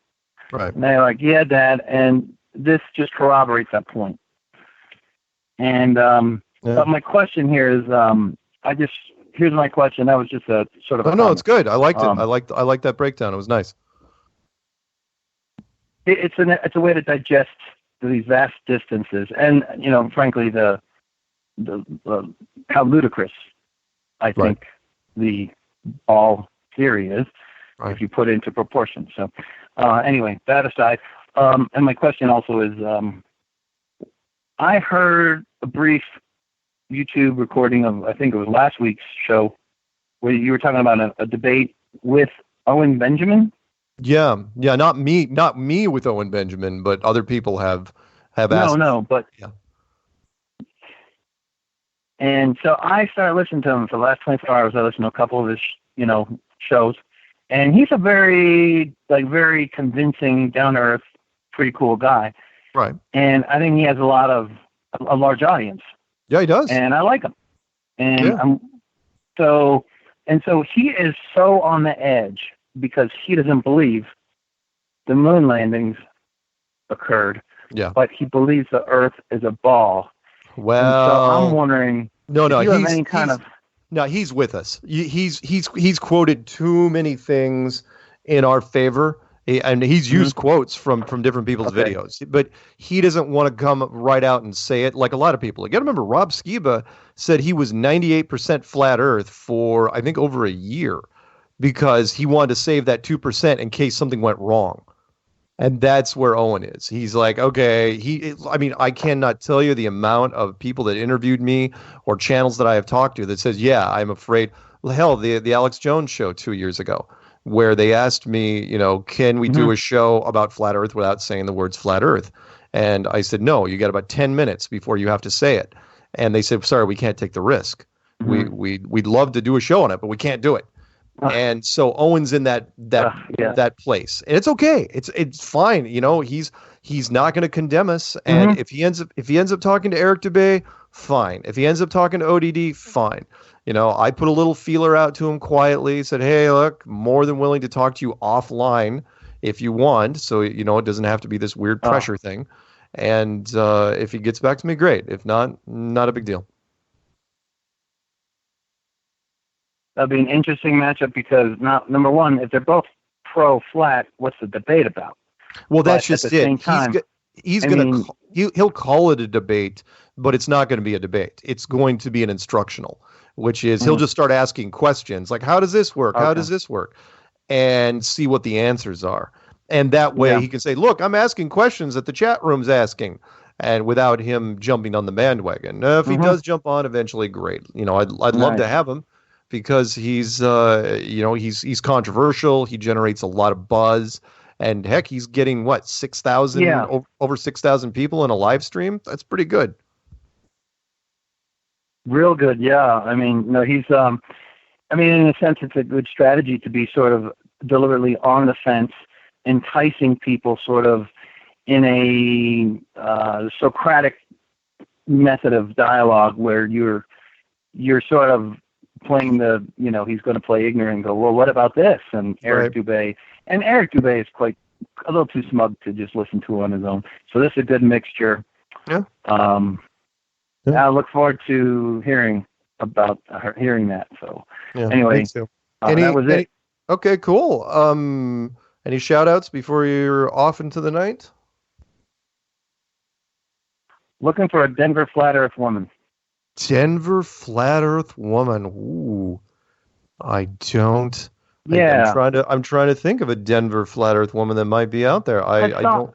Right. And they're like, yeah, Dad, and this just corroborates that point. And but my question here is, here's my question. That was just a sort of. Oh no, it's good. I liked it. I liked that breakdown. It was nice. It's a way to digest these vast distances, and frankly, the how ludicrous I think the ball theory is, if you put it into proportion. So, anyway, that aside, and my question also is, I heard a brief YouTube recording of, I think it was last week's show, where you were talking about a debate with Owen Benjamin. Yeah, not me with Owen Benjamin, but other people have asked. But yeah. And so I started listening to him for the last 24 hours. I listened to a couple of his, shows, and he's a very convincing, down to earth, pretty cool guy. Right. And I think he has a large audience. Yeah, he does. And I like him. And so he is so on the edge because he doesn't believe the moon landings occurred. Yeah. But he believes the Earth is a ball. Well, and so I'm wondering. No, he's with us. He's quoted too many things in our favor. And he's used quotes from different people's videos, but he doesn't want to come right out and say it like a lot of people. You got to remember, Rob Skiba said he was 98% flat Earth for, I think, over a year because he wanted to save that 2% in case something went wrong. And that's where Owen is. He's like, okay, I cannot tell you the amount of people that interviewed me or channels that I have talked to that says, yeah, I'm afraid. Hell, the Alex Jones show 2 years ago, where they asked me, can we do a show about flat Earth without saying the words flat Earth? And I said, no, you got about 10 minutes before you have to say it. And they said, sorry, we can't take the risk. We'd love to do a show on it, but we can't do it. And so Owen's in that place, and it's okay. It's fine. He's not going to condemn us. And if he ends up talking to Eric Dubay, fine. If he ends up talking to ODD, fine. I put a little feeler out to him quietly, said, hey, look, more than willing to talk to you offline if you want. So, it doesn't have to be this weird pressure thing. And if he gets back to me, great. If not, not a big deal. That'd be an interesting matchup because, number one, if they're both pro-flat, what's the debate about? Well, that's just it. He'll call it a debate, but it's not going to be a debate. It's going to be an instructional, which is he'll just start asking questions like, how does this work? How does this work? And see what the answers are. And that way he can say, look, I'm asking questions that the chat room's asking, and without him jumping on the bandwagon. If he does jump on eventually, great. I'd love to have him because he's controversial. He generates a lot of buzz. And heck, he's getting what, 6,000, over 6,000 people in a live stream. That's pretty good. Real good, yeah. He's. In a sense, it's a good strategy to be sort of deliberately on the fence, enticing people sort of in a Socratic method of dialogue where you're sort of playing the, he's going to play ignorant and go, well, what about this? And Eric Dubay is quite a little too smug to just listen to on his own. So this is a good mixture. Yeah. I look forward to hearing that. So anyway, that was it. Okay, cool. Any shout outs before you're off into the night? Looking for a Denver flat Earth woman. Denver flat Earth woman. Ooh, I don't. Yeah. I'm trying to think of a Denver flat Earth woman that might be out there. I don't.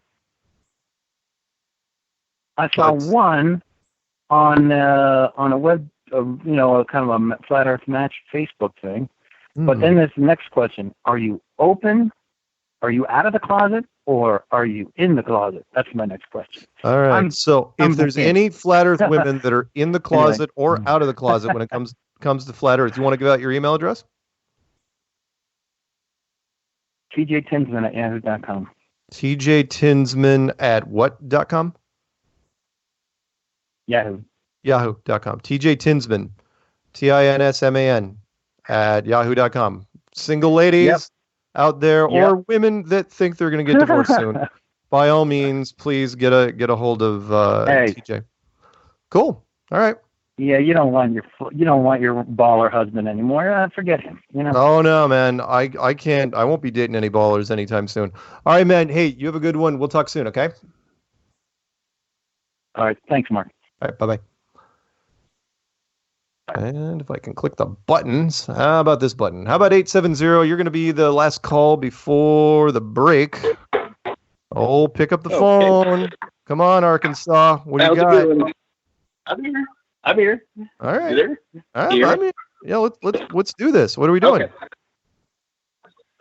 I saw one on a web, kind of a flat Earth match Facebook thing. But then this next question: are you open Are you out of the closet or are you in the closet? That's my next question. All right. So if there's any flat Earth women that are in the closet or out of the closet when it comes to flat Earth, you want to give out your email address? TJTinsman at yahoo.com. TJTinsman at what.com? Yahoo. Yahoo.com. TJ Tinsman, Tinsman at yahoo.com. Single ladies out there or women that think they're going to get divorced soon, by all means, please get a hold of TJ. Cool. All right. Yeah, you don't want your baller husband anymore. Forget him. Oh no, man. I can't. I won't be dating any ballers anytime soon. All right, man. Hey, you have a good one. We'll talk soon. Okay. All right. Thanks, Mark. All right. Bye-bye. And if I can click the buttons, how about this button? How about 870? You're going to be the last call before the break. Oh, pick up the phone. Come on, Arkansas. What do you got? I'm here. All right. You there? I'm here. Yeah, let's do this. What are we doing?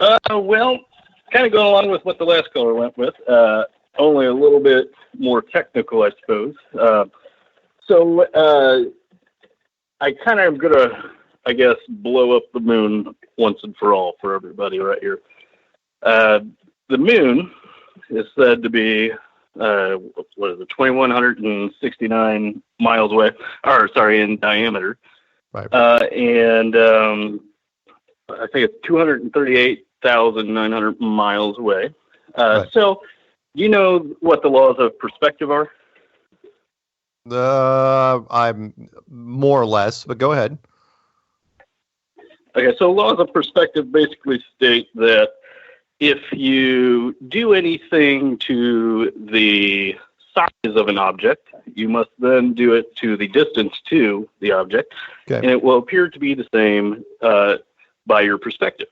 Okay. Well, kind of going along with what the last caller went with. Only a little bit more technical, I suppose. So I kind of am going to, I guess, blow up the moon once and for all for everybody right here. The moon is said to be, what is it, 2,169 miles away, in diameter. Right. And I think it's 238,900 miles away. Right. So, you know what the laws of perspective are? I'm more or less, but go ahead. Okay, so laws of perspective basically state that if you do anything to the size of an object, you must then do it to the distance to the object, and it will appear to be the same by your perspective.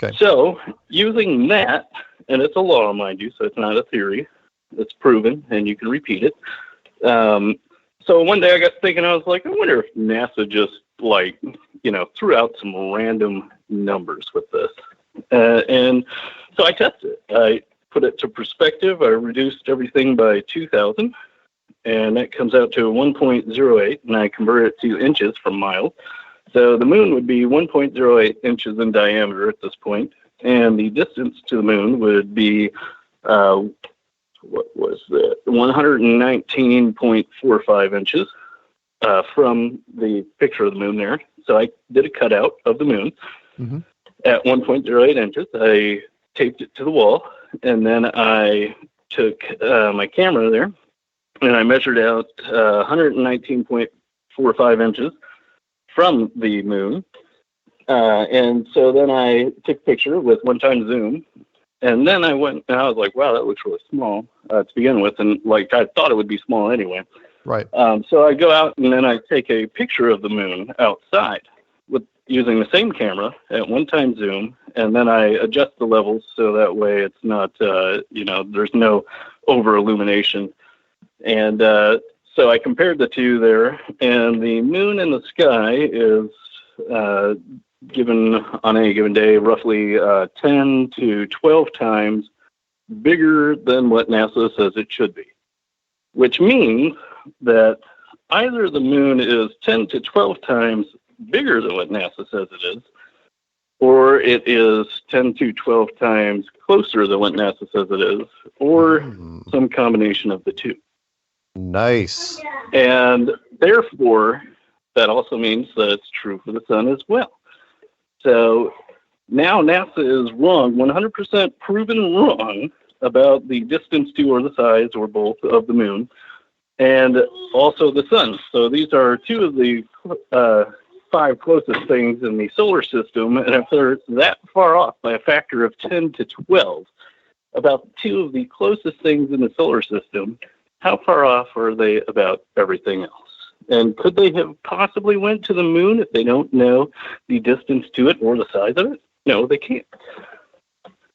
Okay. So using that, and it's a law, mind you, so it's not a theory, it's proven, and you can repeat it. So one day I got thinking, I was like, I wonder if NASA just threw out some random numbers with this. And so I tested it. I put it to perspective. I reduced everything by 2,000, and that comes out to 1.08, and I convert it to inches from miles. So the moon would be 1.08 inches in diameter at this point, and the distance to the moon would be, what was that? 119.45 inches from the picture of the moon there. So I did a cutout of the moon at 1.08 inches. I taped it to the wall, and then I took my camera there, and I measured out 119.45 inches from the moon. And so then I took a picture with one-time zoom. And then I went, and I was like, wow, that looks really small to begin with. And I thought it would be small anyway. Right. So I go out and then I take a picture of the moon outside with using the same camera at one-time zoom. And then I adjust the levels so that way it's not, there's no over illumination. And so I compared the two there, and the moon in the sky is given on any given day roughly 10 to 12 times bigger than what NASA says it should be, which means that either the moon is 10 to 12 times bigger than what NASA says it is, or it is 10 to 12 times closer than what NASA says it is, or some combination of the two. Nice. And therefore, that also means that it's true for the sun as well. So now NASA is wrong, 100% proven wrong about the distance to or the size or both of the moon and also the sun. So these are two of the 5 closest things in the solar system. And if they're that far off by a factor of 10 to 12, about 2 of the closest things in the solar system, how far off are they about everything else? And could they have possibly went to the moon if they don't know the distance to it or the size of it? No, they can't.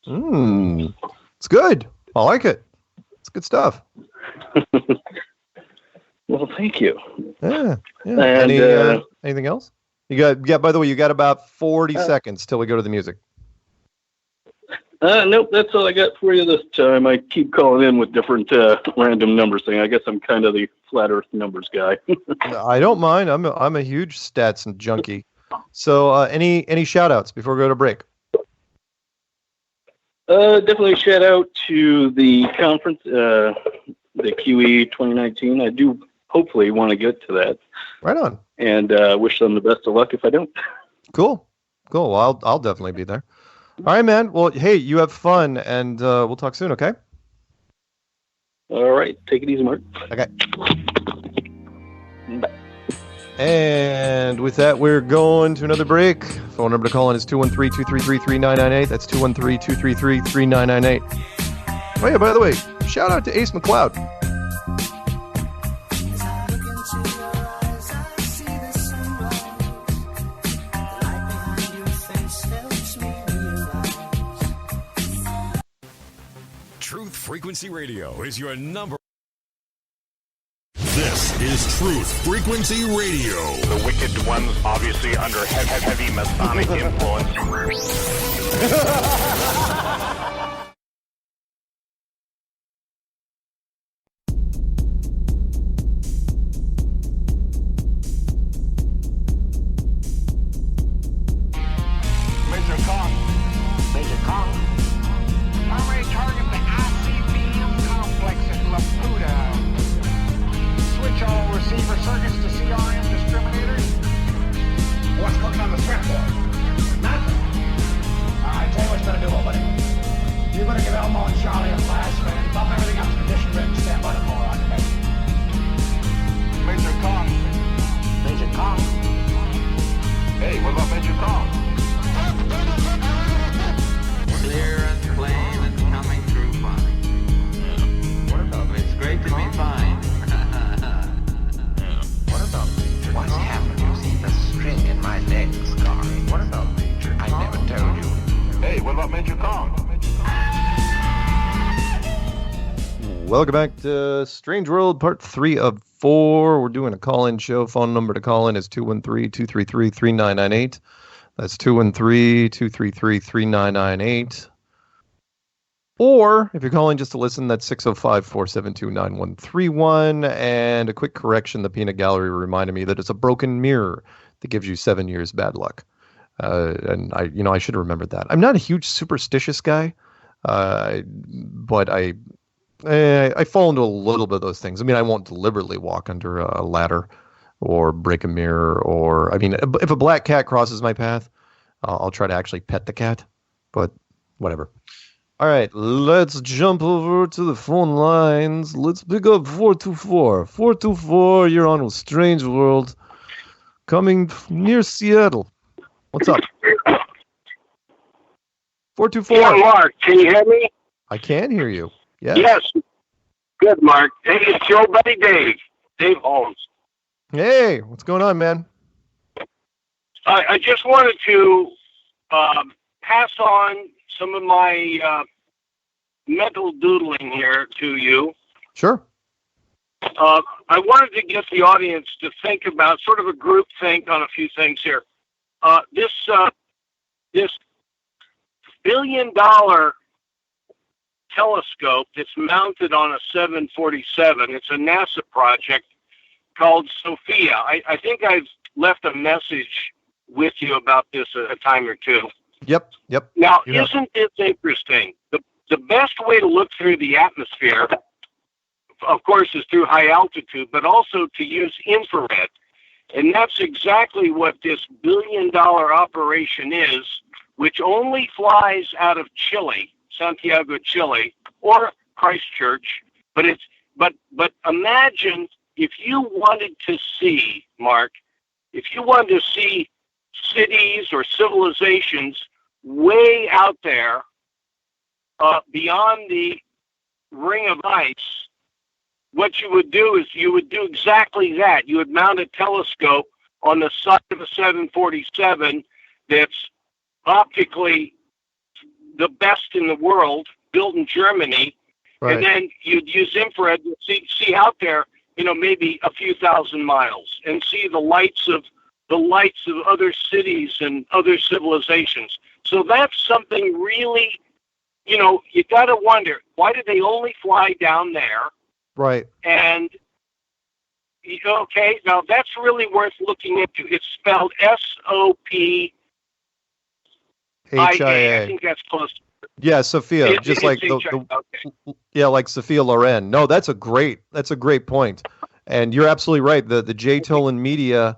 It's good. I like it. It's good stuff. Well, thank you. Yeah. And, anything else? You got. Yeah. By the way, you got about 40 seconds till we go to the music. Nope, that's all I got for you this time. I keep calling in with different random numbers thing. I guess I'm kind of the flat Earth numbers guy. I don't mind. I'm a huge stats and junkie. So any shout outs before we go to break? Definitely shout out to the conference, the QE 2019. I do hopefully want to get to that. Right on. And wish them the best of luck if I don't. Cool. Well, I'll definitely be there. All right, man. Well, hey, you have fun, and we'll talk soon, okay? All right. Take it easy, Mark. Okay. Bye. And with that, we're going to another break. Phone number to call in is 213-233-3998. That's 213-233-3998. Oh, yeah, by the way, shout out to Ace McLeod. Truth Frequency Radio is your number. This is Truth Frequency Radio. The wicked ones obviously under heavy Masonic influence. Major Kong. Primary target the ICBM complex at Laputa. Switch all receiver circuits to CRM discriminators. What's cooking on the threat board? Nothing. Alright, tell you what you better do, buddy. You better give Elmo and Charlie a flash, man. Bump everything up to condition written. Stand by the moron, okay? Major Kong. Hey, what about Major Kong? Clear and plain and coming through fine. What about It's great to be fine. What about Major What's happened? You see the string in my leg, Scar. What about Major I never told you. Hey, what about Major Kong? Welcome back to Strange World, part 3 of 4. We're doing a call-in show. Phone number to call in is 213-233-3998. That's 213-233-3998. Or, if you're calling just to listen, that's 605-472-9131. And a quick correction, the Peanut Gallery reminded me that it's a broken mirror that gives you 7 years bad luck. And I should have remembered that. I'm not a huge superstitious guy, but I fall into a little bit of those things. I mean, I won't deliberately walk under a ladder or break a mirror, or, I mean, if a black cat crosses my path, I'll try to actually pet the cat, but whatever. All right, let's jump over to the phone lines. Let's pick up 424. 424, you're on with Strange World, coming near Seattle. What's up? 424. Yeah, Mark, can you hear me? I can hear you. Yes. Yes. Good, Mark. Hey, it's your buddy Dave Holmes. Hey, what's going on, man? I just wanted to pass on some of my mental doodling here to you. Sure. I wanted to get the audience to think about sort of a group think on a few things here. This $1 billion telescope that's mounted on a 747. It's a NASA project called Sophia. I think I've left a message with you about this a time or two. Yep. Now, isn't this interesting? The best way to look through the atmosphere, of course, is through high altitude, but also to use infrared. And that's exactly what this $1 billion operation is, which only flies out of Chile, Santiago, Chile, or Christchurch. But imagine if you wanted to see, Mark, if you wanted to see cities or civilizations way out there beyond the ring of ice, what you would do is you would do exactly that. You would mount a telescope on the side of a 747 that's optically the best in the world, built in Germany, right. And then you'd use infrared to see out there, maybe a few thousand miles, and see the lights of other cities and other civilizations. So that's something really you got to wonder, why do they only fly down there? Right. And, okay, now that's really worth looking into. It's spelled Sophia. I think that's close. Yeah, Sophia, just like like Sophia Loren. No, that's a great point. And you're absolutely right. The J-Tolan media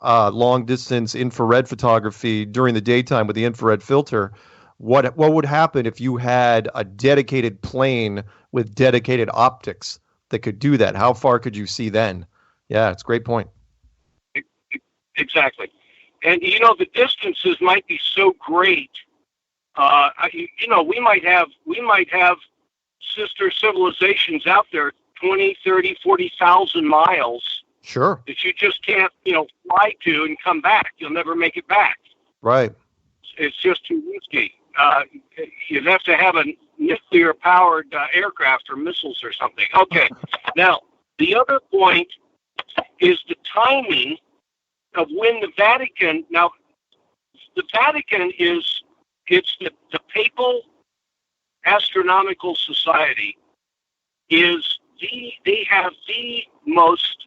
long distance infrared photography during the daytime with the infrared filter. What would happen if you had a dedicated plane with dedicated optics that could do that? How far could you see then? Yeah, it's a great point. Exactly. And, the distances might be so great. We might have sister civilizations out there 20, 30, 40,000 miles. Sure. That you just can't, fly to and come back. You'll never make it back. Right. It's just too risky. You'd have to have a nuclear-powered aircraft or missiles or something. Okay. Now, the other point is the timing of when the Vatican. Now, the Vatican it's the Papal Astronomical Society they have the most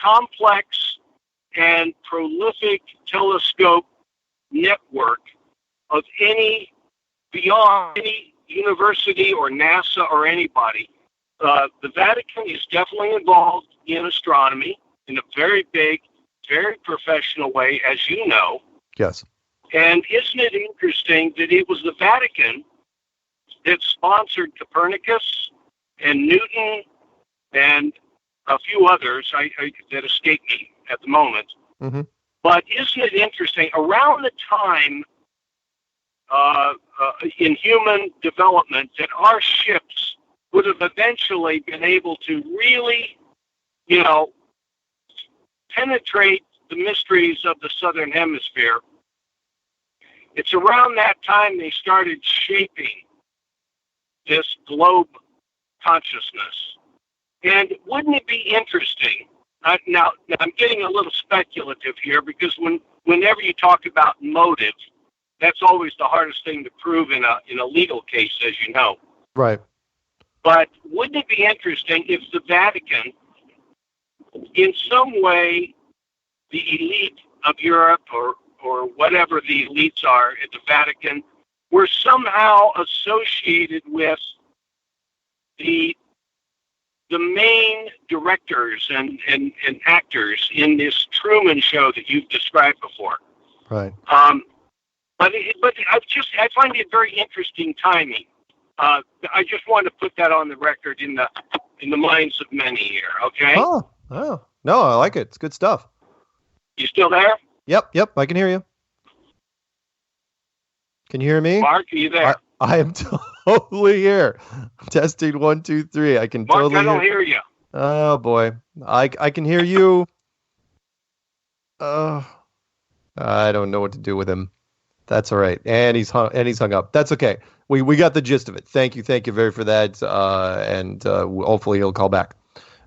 complex and prolific telescope network of beyond any university or NASA or anybody. The Vatican is definitely involved in astronomy in a very big, very professional way, as you know. Yes. And isn't it interesting that it was the Vatican that sponsored Copernicus and Newton and a few others that escape me at the moment. Mm-hmm. But isn't it interesting, around the time in human development that our ships would have eventually been able to really, penetrate the mysteries of the Southern Hemisphere, it's around that time they started shaping this globe consciousness. And wouldn't it be interesting? Now I'm getting a little speculative here because whenever you talk about motive, that's always the hardest thing to prove in a legal case, as you know. Right. But wouldn't it be interesting if the Vatican, in some way, the elite of Europe or whatever the elites are at the Vatican, were somehow associated with the main directors and actors in this Truman Show that you've described before. Right. But I find it very interesting timing. I just want to put that on the record in the minds of many here. Okay. Oh, no, I like it. It's good stuff. You still there? Yep. I can hear you. Can you hear me? Mark, are you there? I am totally here. Testing 1, 2, 3. I can Mark, totally. I don't hear you. Oh boy, I can hear you. I don't know what to do with him. That's all right, and he's hung up. That's okay. We got the gist of it. Thank you very for that. And hopefully he'll call back.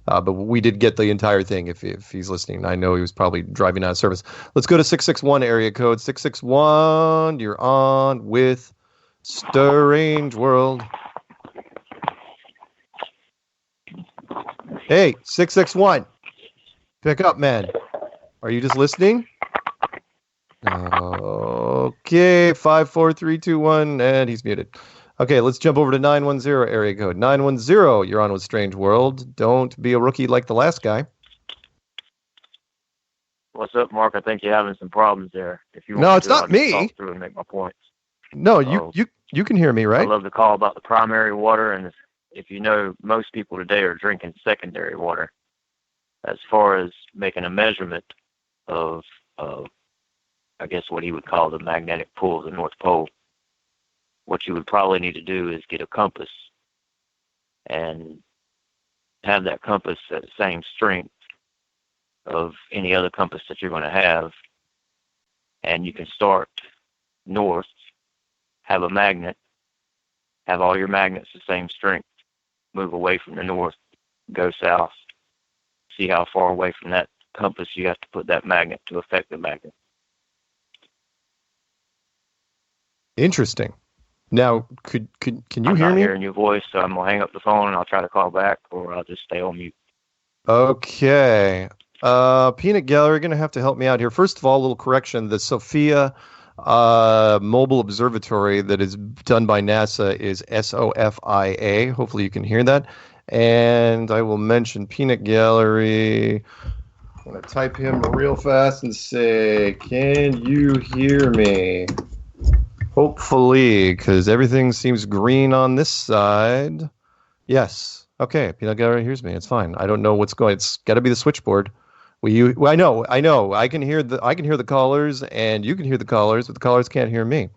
But we did get the entire thing if he's listening. I know he was probably driving out of service. Let's go to 661 area code 661. You're on with Strange World. Hey, 661. Pick up, man. Are you just listening? Okay, 54321, and he's muted. Okay, let's jump over to 910 area code. 910, you're on with Strange World. Don't be a rookie like the last guy. What's up, Mark? I think you're having some problems there. If you No, it's not me. Talk through and make my points. No, you can hear me, right? I love the call about the primary water, and if you know, most people today are drinking secondary water. As far as making a measurement of, I guess what he would call the magnetic pull of the North Pole, what you would probably need to do is get a compass and have that compass at the same strength of any other compass that you're going to have. And you can start north, have a magnet, have all your magnets the same strength, move away from the north, go south, see how far away from that compass you have to put that magnet to affect the magnet. Interesting. Now, can you I'm hear not me? hearing your voice, so I'm gonna hang up the phone and I'll try to call back, or I'll just stay on mute. Okay. Peanut Gallery, going to have to help me out here. First of all, a little correction. The Sophia mobile observatory that is done by NASA is SOFIA. Hopefully you can hear that. And I will mention Peanut Gallery. I'm going to type him real fast and say, can you hear me? Hopefully, because everything seems green on this side. Yes. Okay, Peanut Gallery hears me. It's fine. I don't know what's going. It's got to be the switchboard. I know. I can hear the callers, and you can hear the callers, but the callers can't hear me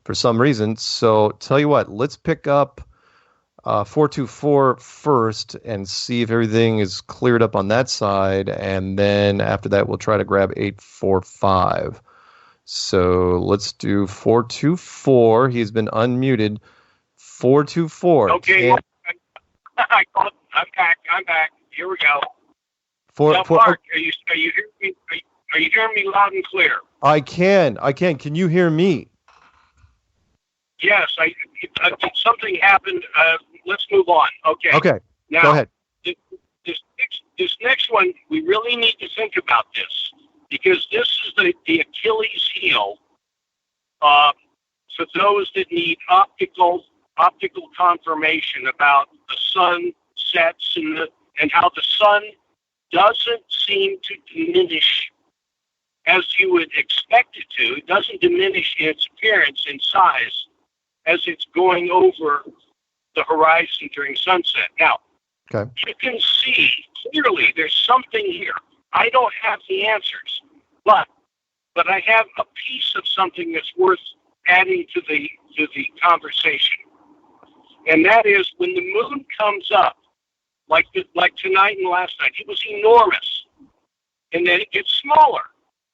for some reason. So tell you what, let's pick up 424 first and see if everything is cleared up on that side, and then after that we'll try to grab 845. So let's do 424. He's been unmuted. 424. Okay. I'm back. Here we go. Mark, are you hearing me? Are you hearing me loud and clear? I can. Can you hear me? Yes. Something happened. Let's move on. Okay. Okay. Now, go ahead. This next one, we really need to think about this, because this is the Achilles heel for those that need optical confirmation about the sun sets and how the sun doesn't seem to diminish as you would expect it to. It doesn't diminish in its appearance in size as it's going over the horizon during sunset. Now, okay, you can see clearly there's something here. I don't have the answers, but I have a piece of something that's worth adding to the conversation. And that is when the moon comes up, like tonight and last night, it was enormous. And then it gets smaller.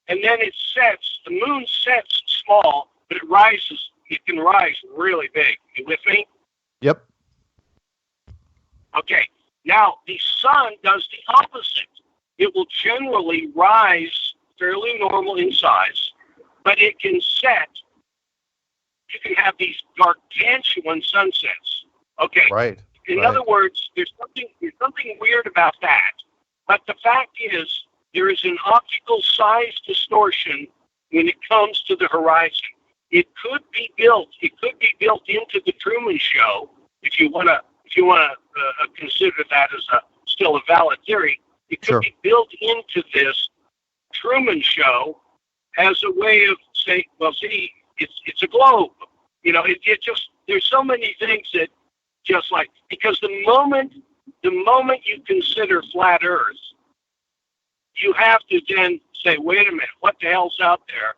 And then it sets. The moon sets small, but it rises. It can rise really big. You with me? Yep. Okay. Now, the sun does the opposite. It will generally rise fairly normal in size, but it can set. You can have these gargantuan sunsets. Okay. Right. In other words, there's something weird about that. But the fact is, there is an optical size distortion when it comes to the horizon. It could be built. It could be built into the Truman Show, if you want to consider that as still a valid theory. It could be built into this Truman Show as a way of saying, well, see, it's a globe. You know, it just, there's so many things that just like, because the moment you consider flat Earth, you have to then say, wait a minute, what the hell's out there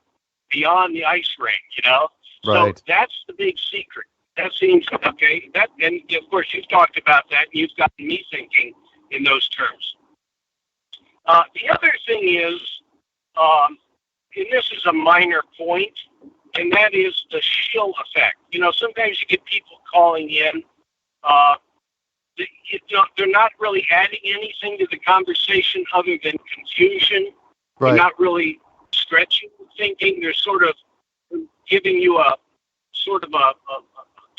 beyond the ice ring, you know? Right. So that's the big secret. That seems, okay, that, and of course you've talked about that, and you've gotten me thinking in those terms. The other thing is, and this is a minor point, and that is the shill effect. You know, sometimes you get people calling in, they're not really adding anything to the conversation other than confusion. Right. They're not really stretching the thinking. They're sort of giving you a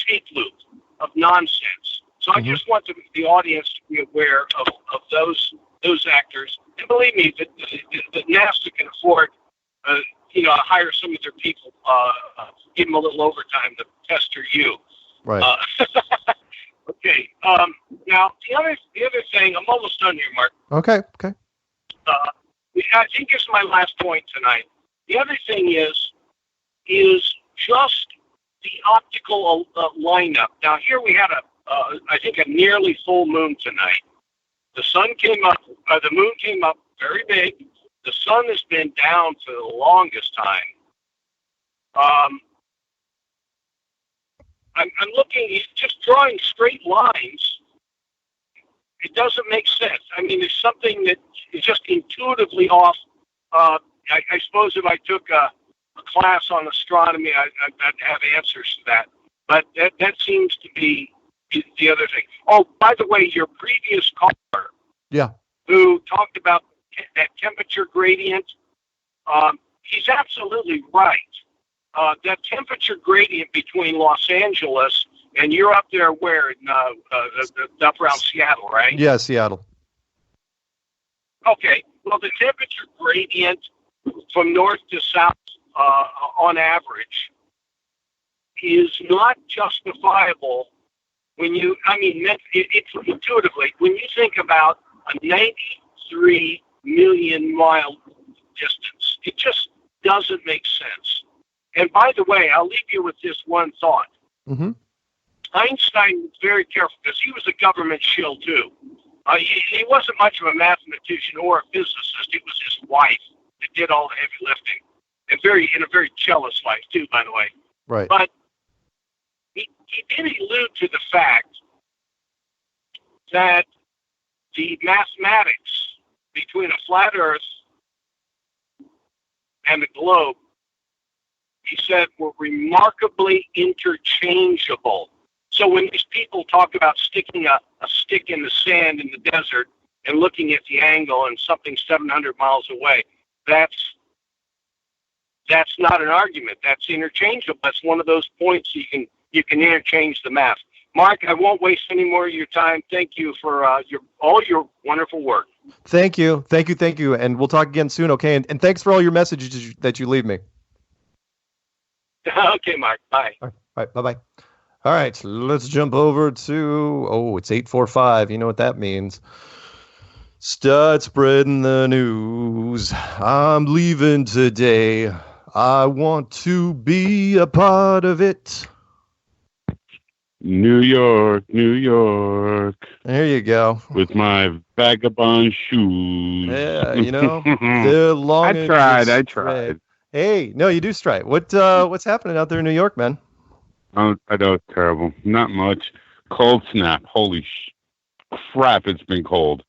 tape loop of nonsense. So I just want the audience to be aware of those actors. And believe me, that NASA can afford, hire some of their people, give them a little overtime to pester you. Right. Okay. Now the other thing, I'm almost done here, Mark. Okay. I think this is my last point tonight. The other thing is just the optical lineup. Now here we had I think a nearly full moon tonight. The sun came up. The moon came up very big. The sun has been down for the longest time. I'm looking, just drawing straight lines. It doesn't make sense. I mean, there's something that is just intuitively off. I suppose if I took a class on astronomy, I'd have answers to that. But that seems to be the other thing. Oh, by the way, your previous caller, who talked about that temperature gradient, he's absolutely right. that temperature gradient between Los Angeles and you're up there where up around Seattle, right? Yeah, Seattle. Okay. Well, the temperature gradient from north to south, on average, is not justifiable when it's intuitively, when you think about a 93 million mile distance, it just doesn't make sense. And by the way, I'll leave you with this one thought. Mm-hmm. Einstein was very careful because he was a government shill too. He wasn't much of a mathematician or a physicist. It was his wife that did all the heavy lifting, and in a very jealous life too, by the way. Right. But he did allude to the fact that the mathematics between a flat Earth and the globe, he said, were remarkably interchangeable. So when these people talk about sticking a stick in the sand in the desert and looking at the angle and something 700 miles away, that's not an argument. That's interchangeable. That's one of those points you can interchange the math. Mark, I won't waste any more of your time. Thank you for all your wonderful work. Thank you. And we'll talk again soon, okay? And thanks for all your messages that you leave me. Okay, Mark. Bye. All right, bye-bye. All right, let's jump over to, it's 8:45. You know what that means. Start spreading the news. I'm leaving today. I want to be a part of it. New York, New York. There you go. With my vagabond shoes. Yeah, they're long. I tried. Hey, no, you do strike. What's happening out there in New York, man? I know it's terrible. Not much. Cold snap. Holy crap, it's been cold.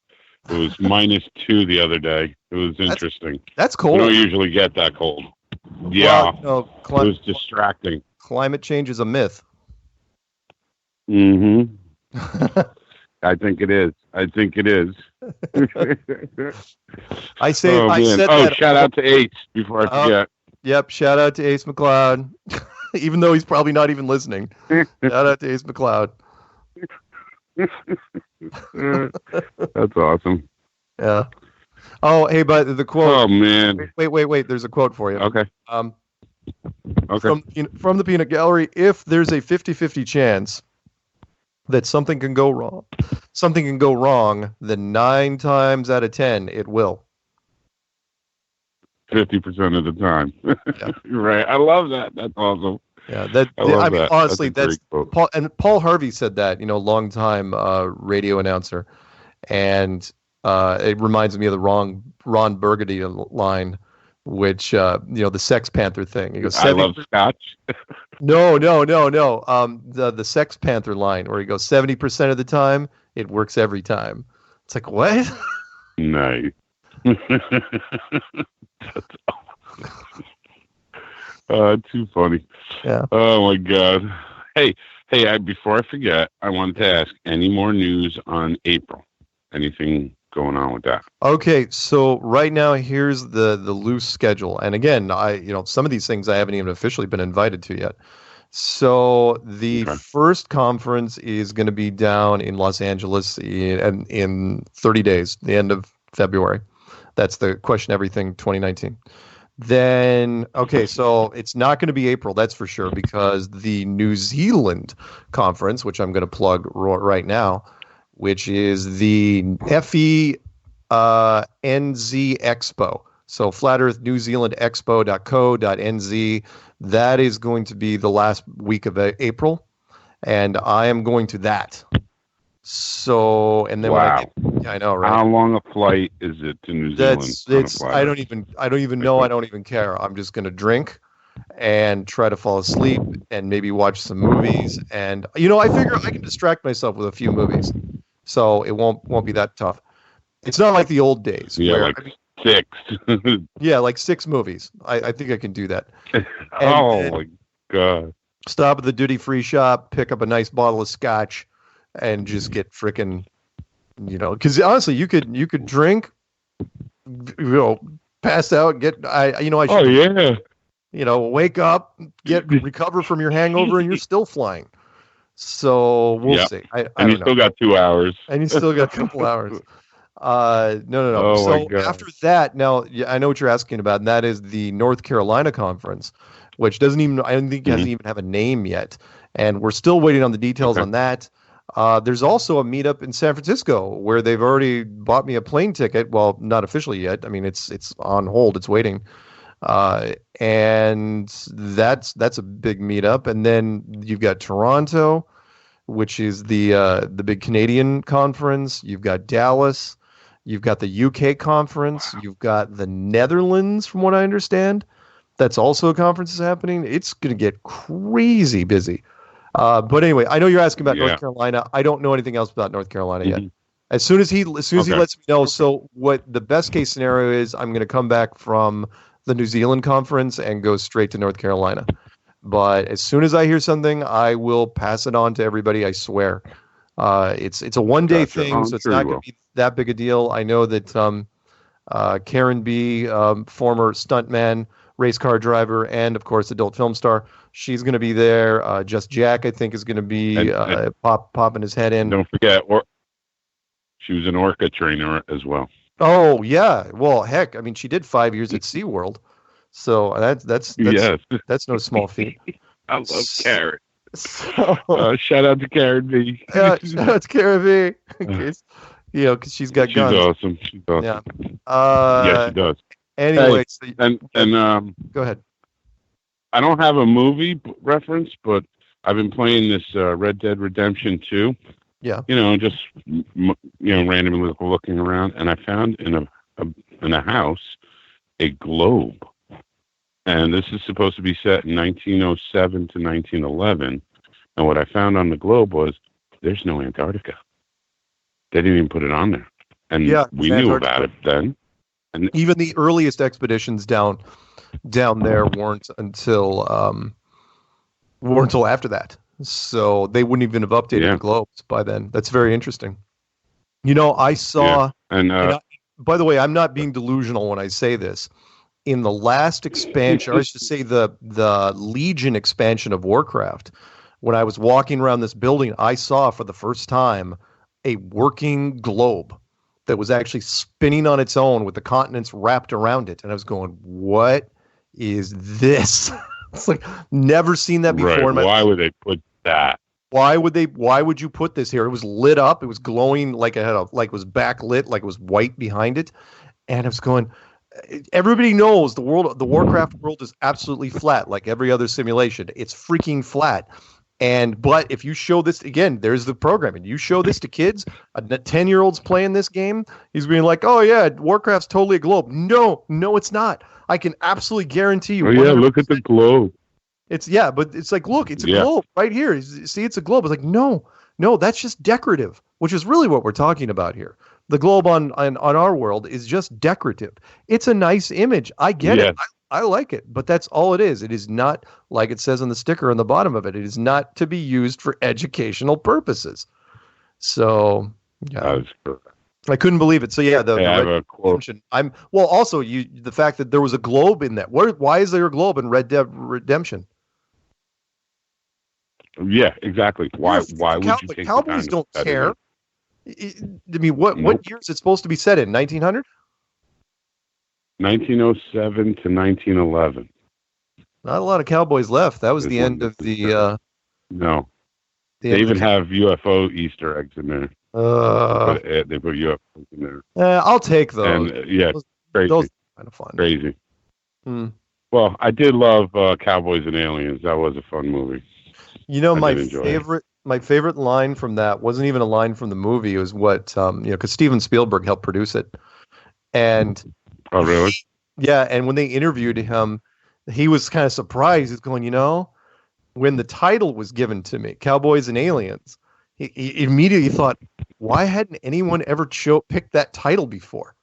It was -2 the other day. It was interesting. That's cold. We don't usually get that cold. Yeah. Well, it was distracting. Climate change is a myth. Mm-hmm. I think it is. I said that. Shout out to Ace before I forget. Yep, shout out to Ace McLeod. Even though he's probably not even listening. Shout out to Ace McLeod. That's awesome. Yeah. Oh, hey, but the quote. Oh, man. Wait. There's a quote for you. Okay. Okay. From the Peanut Gallery, if there's a 50-50 chance that something can go wrong, then 9 times out of 10 it will. 50% of the time. Yeah. Right. I love that. That's awesome. Yeah. Honestly, that's Paul Harvey said that, longtime radio announcer. And it reminds me of the Ron Burgundy line, which, the Sex Panther thing. He goes, I love scotch. No. The Sex Panther line where he goes, 70% of the time, it works every time. It's like, what? Nice. Too funny. Yeah. Oh my God. Hey, before I forget, I wanted to ask, any more news on April? Anything going on with that? Okay, so right now here's the loose schedule. And again, some of these things I haven't even officially been invited to yet. So the first conference is going to be down in Los Angeles in 30 days, the end of February. That's the Question Everything 2019. Then, okay, so it's not going to be April, that's for sure, because the New Zealand conference, which I'm going to plug right now, which is the FENZ Expo. So Flat Earth New Zealand Expo.co.nz. That is going to be the last week of April, and I am going to that. So, and then wow. I know, right? How long a flight is it to New Zealand? I don't even know. I don't even care. I'm just going to drink and try to fall asleep and maybe watch some movies. And I figure I can distract myself with a few movies, so it won't be that tough. It's not like the old days. Yeah, 6. Yeah, like 6 movies. I think I can do that. Oh my God! Stop at the duty-free shop, pick up a nice bottle of scotch, and just get frickin', because honestly, you could drink, pass out, I should. Oh yeah. wake up, recover from your hangover, and you're still flying. So we'll see. I and you don't know. still got 2 hours. And you still got a couple hours. No. Oh, my So God. after that, now I know what you're asking about, and that is the North Carolina conference, which I don't think doesn't even have a name yet, and we're still waiting on the details on that. There's also a meetup in San Francisco where they've already bought me a plane ticket. Well, not officially yet. I mean, it's on hold. It's waiting. And that's a big meetup. And then you've got Toronto, which is the big Canadian conference. You've got Dallas. You've got the UK conference. Wow. You've got the Netherlands, from what I understand. That's also a conference is happening. It's going to get crazy busy. But anyway, I know you're asking about North Carolina. I don't know anything else about North Carolina yet. As soon as he lets me know. So what the best case scenario is, I'm going to come back from the New Zealand conference and go straight to North Carolina. But as soon as I hear something, I will pass it on to everybody. I swear. It's a one-day thing, so it's not going to be that big a deal. I know that Karen B, former stuntman, race car driver, and of course adult film star, she's going to be there. Just Jack, I think, is going to be popping his head in. Don't forget, she was an orca trainer as well. Oh yeah, well heck, I mean she did 5 years at SeaWorld, so that's no small feat. I love Karen. So, shout out to Karen B. Shout out to Karen B. Because she's got guns. Awesome. She's awesome. Yeah. Yeah, she does. Anyway, and go ahead. I don't have a movie reference, but I've been playing this Red Dead Redemption 2. Yeah. Just randomly looking around, and I found in a house a globe, and this is supposed to be set in 1907 to 1911. And what I found on the globe was there's no Antarctica. They didn't even put it on there, and we knew about it then. And even the earliest expeditions down there weren't until after that. So they wouldn't even have updated the globes by then. That's very interesting. I saw, and by the way, I'm not being delusional when I say this. In the last expansion, or I should say the Legion expansion of Warcraft, when I was walking around this building, I saw for the first time a working globe that was actually spinning on its own with the continents wrapped around it. And I was going, what is this? It's like, never seen that before. Right. Why would they put that? Why would you put this here? It was lit up. It was glowing like it was backlit, like it was white behind it. And I was going, everybody knows the Warcraft world is absolutely flat, like every other simulation. It's freaking flat. But if you show this again, there's the programming. You show this to kids, 10-year-olds playing this game, he's being like, "Oh yeah, Warcraft's totally a globe." No, it's not. I can absolutely guarantee you. Oh yeah, look at the globe. But it's like, look, it's a globe right here. See, it's a globe. It's like, no, that's just decorative, which is really what we're talking about here. The globe on our world is just decorative. It's a nice image. I get it. I like it, but that's all it is. It is not, like it says on the sticker on the bottom of it, it is not to be used for educational purposes. So, yeah. I couldn't believe it. So, yeah, the Red Redemption. Also the fact that there was a globe in that. Why is there a globe in Red Dead Redemption? Yeah, exactly. Why would you take Cowboys don't care. I mean, what year is it supposed to be set in? 1900? 1907 to 1911. Not a lot of Cowboys left. That was the end of the. No. They even have UFO Easter eggs in there. They put UFOs in there. I'll take those. And, crazy. Those are kind of fun. Crazy. Well, I did love Cowboys and Aliens. That was a fun movie. My favorite line from that wasn't even a line from the movie. It was what because Steven Spielberg helped produce it, and. Oh, really? And when they interviewed him, he was kind of surprised. He's going, when the title was given to me, Cowboys and Aliens, he immediately thought, why hadn't anyone ever picked that title before?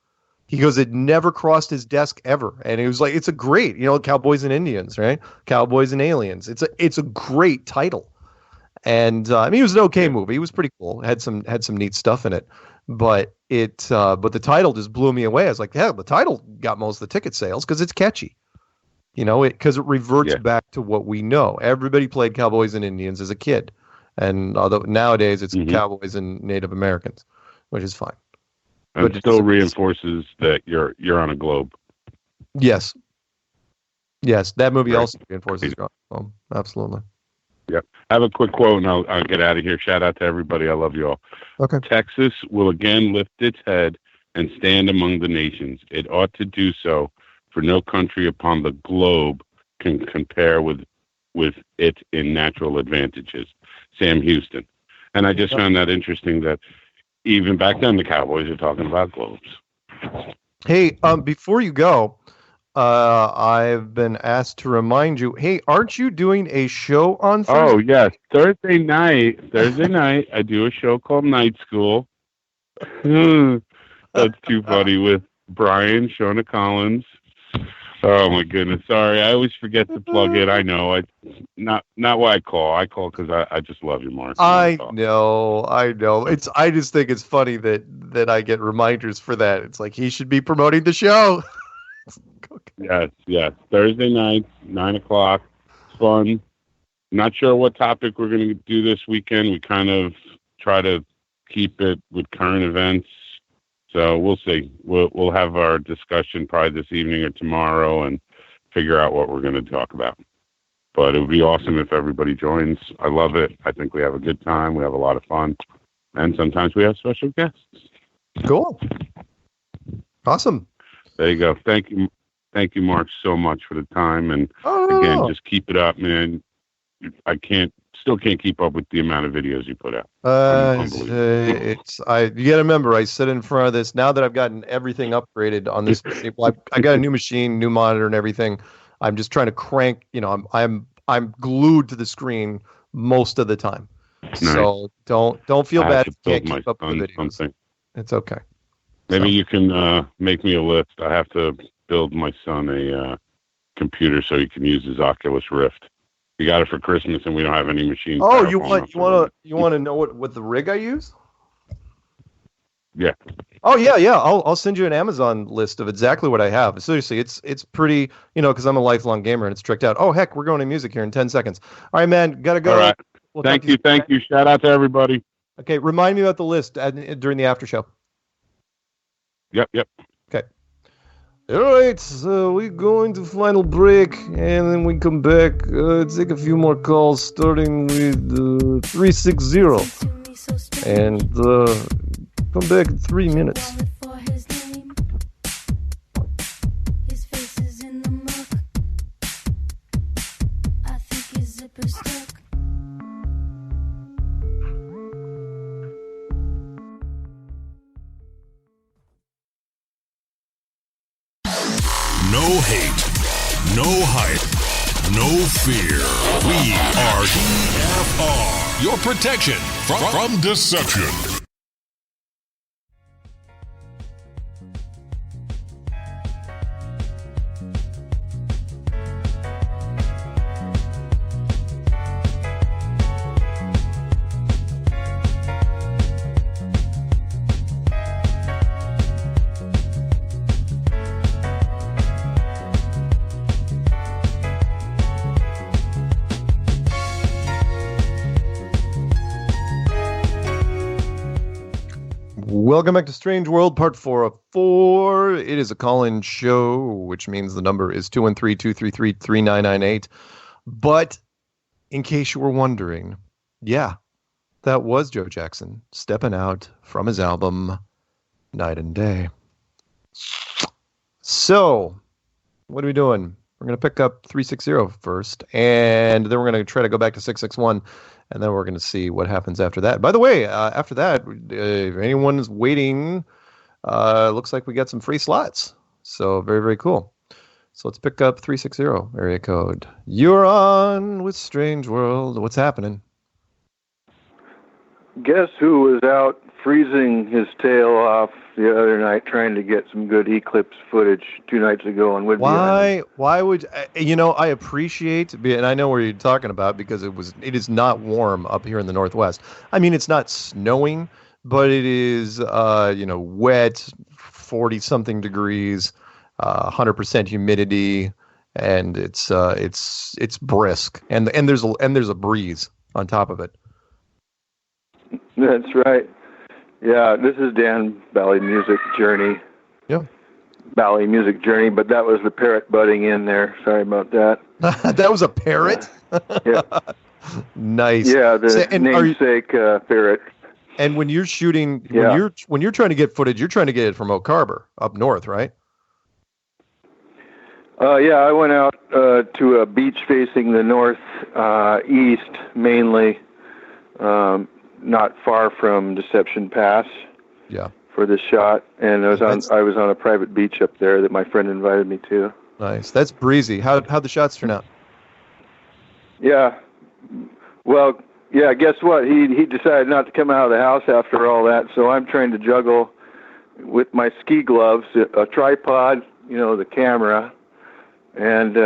He goes, it never crossed his desk ever. And he was like, it's a great, Cowboys and Indians, right? Cowboys and Aliens. It's a great title. And it was an okay movie. It was pretty cool. It had some neat stuff in it. But the title just blew me away. I was like, the title got most of the ticket sales because it's catchy. You know, because it reverts back to what we know. Everybody played cowboys and Indians as a kid, and although nowadays it's cowboys and Native Americans, which is fine. And but still reinforces that you're on a globe. Yes. Yes, that movie also reinforces you're on a globe. Absolutely. Yep. I have a quick quote, and I'll get out of here. Shout out to everybody. I love you all. Okay. Texas will again lift its head and stand among the nations. It ought to do so, for no country upon the globe can compare with it in natural advantages. Sam Houston. And I just found that interesting that even back then the Cowboys are talking about globes. Hey, before you go, I've been asked to remind you, hey, aren't you doing a show on Thursday? Oh, yes. Thursday night, I do a show called Night School. That's too funny, with Brian, Shona Collins. Oh my goodness! Sorry, I always forget to plug it. I know. Not why I call. I call because I just love you, Mark. I know. I just think it's funny that I get reminders for that. It's like he should be promoting the show. Yes. Thursday night, 9:00. It's fun. Not sure what topic we're going to do this weekend. We kind of try to keep it with current events. So we'll see. We'll have our discussion probably this evening or tomorrow and figure out what we're going to talk about. But it would be awesome if everybody joins. I love it. I think we have a good time. We have a lot of fun. And sometimes we have special guests. Cool. Awesome. There you go. Thank you, Mark, so much for the time. And again, just keep it up, man. Still can't keep up with the amount of videos you put out. You got to remember, I sit in front of this now that I've gotten everything upgraded on this. I got a new machine, new monitor, and everything. I'm just trying to crank. You know, I'm glued to the screen most of the time. Nice. So don't feel bad if you can't keep up with the videos. Something. It's okay. Maybe you can make me a list. I have to build my son a computer so he can use his Oculus Rift. He got it for Christmas, and we don't have any machines. Oh, you want to know what the rig I use? Yeah. Oh yeah. I'll send you an Amazon list of exactly what I have. Seriously, it's pretty, because I'm a lifelong gamer and it's tricked out. Oh heck, we're going to music here in 10 seconds. All right, man, gotta go. All right. Thank you. Shout out to everybody. Okay, remind me about the list during the after show. Yep. Okay. All right, so we're going to final break, and then we come back, take a few more calls, starting with 360, and come back in 3 minutes. No hate, no hype, no fear. We are TFR, your protection from deception. Welcome back to Strange World, part 4 of 4. It is a call-in show, which means the number is 213-233-3998. But in case you were wondering, yeah, that was Joe Jackson stepping out from his album Night and Day. So, what are we doing? We're going to pick up 360 first, and then we're going to try to go back to 661. And then we're going to see what happens after that. By the way, after that, if anyone is waiting, looks like we got some free slots. So very, very cool. So let's pick up 360 area code. You're on with Strange World. What's happening? Guess who was out freezing his tail off the other night trying to get some good eclipse footage 2 nights ago on Whidbey Island? Why would I appreciate, and I know where you're talking about, because it is not warm up here in the Northwest. I mean, it's not snowing, but it is wet, 40 something degrees, 100% humidity, and it's brisk, and there's a breeze on top of it. That's right. Yeah, this is Dan Valley Music Journey. Yeah. Valley Music Journey, but that was the parrot butting in there. Sorry about that. That was a parrot? Yeah. Nice. Yeah, the namesake parrot. And when you're shooting, Yeah. when you're trying to get footage, you're trying to get it from Oak Harbor up north, right? Yeah, I went out to a beach facing the north east, mainly, not far from Deception Pass. Yeah. For this shot, and I was on a private beach up there that my friend invited me to. Nice. That's breezy. How'd the shots turn out? Yeah. Well, yeah. Guess what? He decided not to come out of the house after all that. So I'm trying to juggle with my ski gloves, a tripod, the camera, and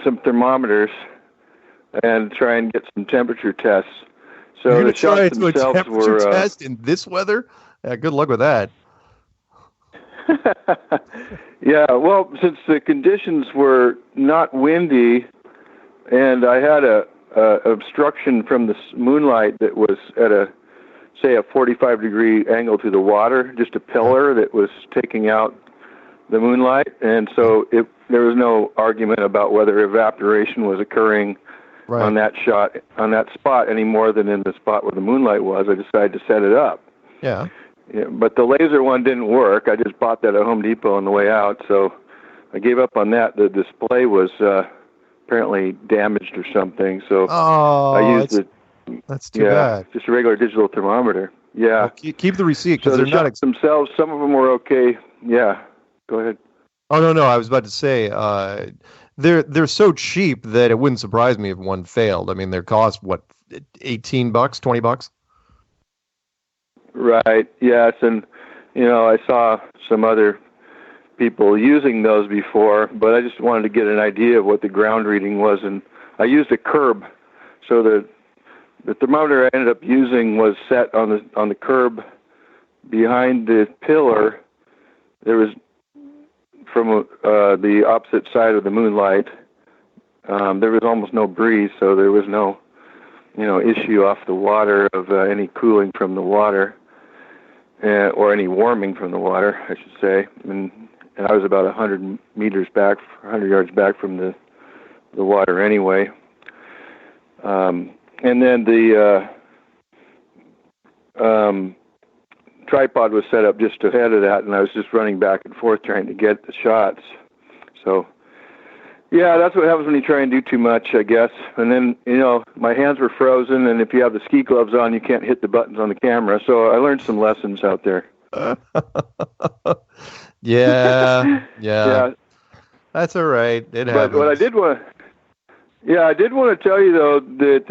some thermometers, and try and get some temperature tests. So You're the shots do a themselves temperature were test in this weather? Yeah, good luck with that. Yeah, well, since the conditions were not windy, and I had a obstruction from the moonlight that was at a 45-degree angle to the water, just a pillar that was taking out the moonlight, and so there was no argument about whether evaporation was occurring on that spot any more than in the spot where the moonlight was. I decided to set it up. Yeah. Yeah, but the laser one didn't work. I just bought that at Home Depot on the way out, so I gave up on that. The display was apparently damaged or something, so I used that's too bad. Just a regular digital thermometer. Yeah. Well, keep the receipt because so they're not themselves. Some of them were okay. Yeah. Go ahead. Oh no, I was about to say they're so cheap that it wouldn't surprise me if one failed. I mean, they cost what, $18, $20? Right. Yes, and I saw some other people using those before, but I just wanted to get an idea of what the ground reading was, and I used a curb. So the thermometer I ended up using was set on the curb behind the pillar. There was from the opposite side of the moonlight. There was almost no breeze, so there was no issue off the water of any cooling from the water. Or any warming from the water, I should say. And I was about 100 yards back from the water anyway. And then the tripod was set up just ahead of that, and I was just running back and forth trying to get the shots. So, yeah, that's what happens when you try and do too much, I guess. And then, my hands were frozen, and if you have the ski gloves on, you can't hit the buttons on the camera. So I learned some lessons out there. Yeah. That's all right. It happens. But what I did want to tell you, though, that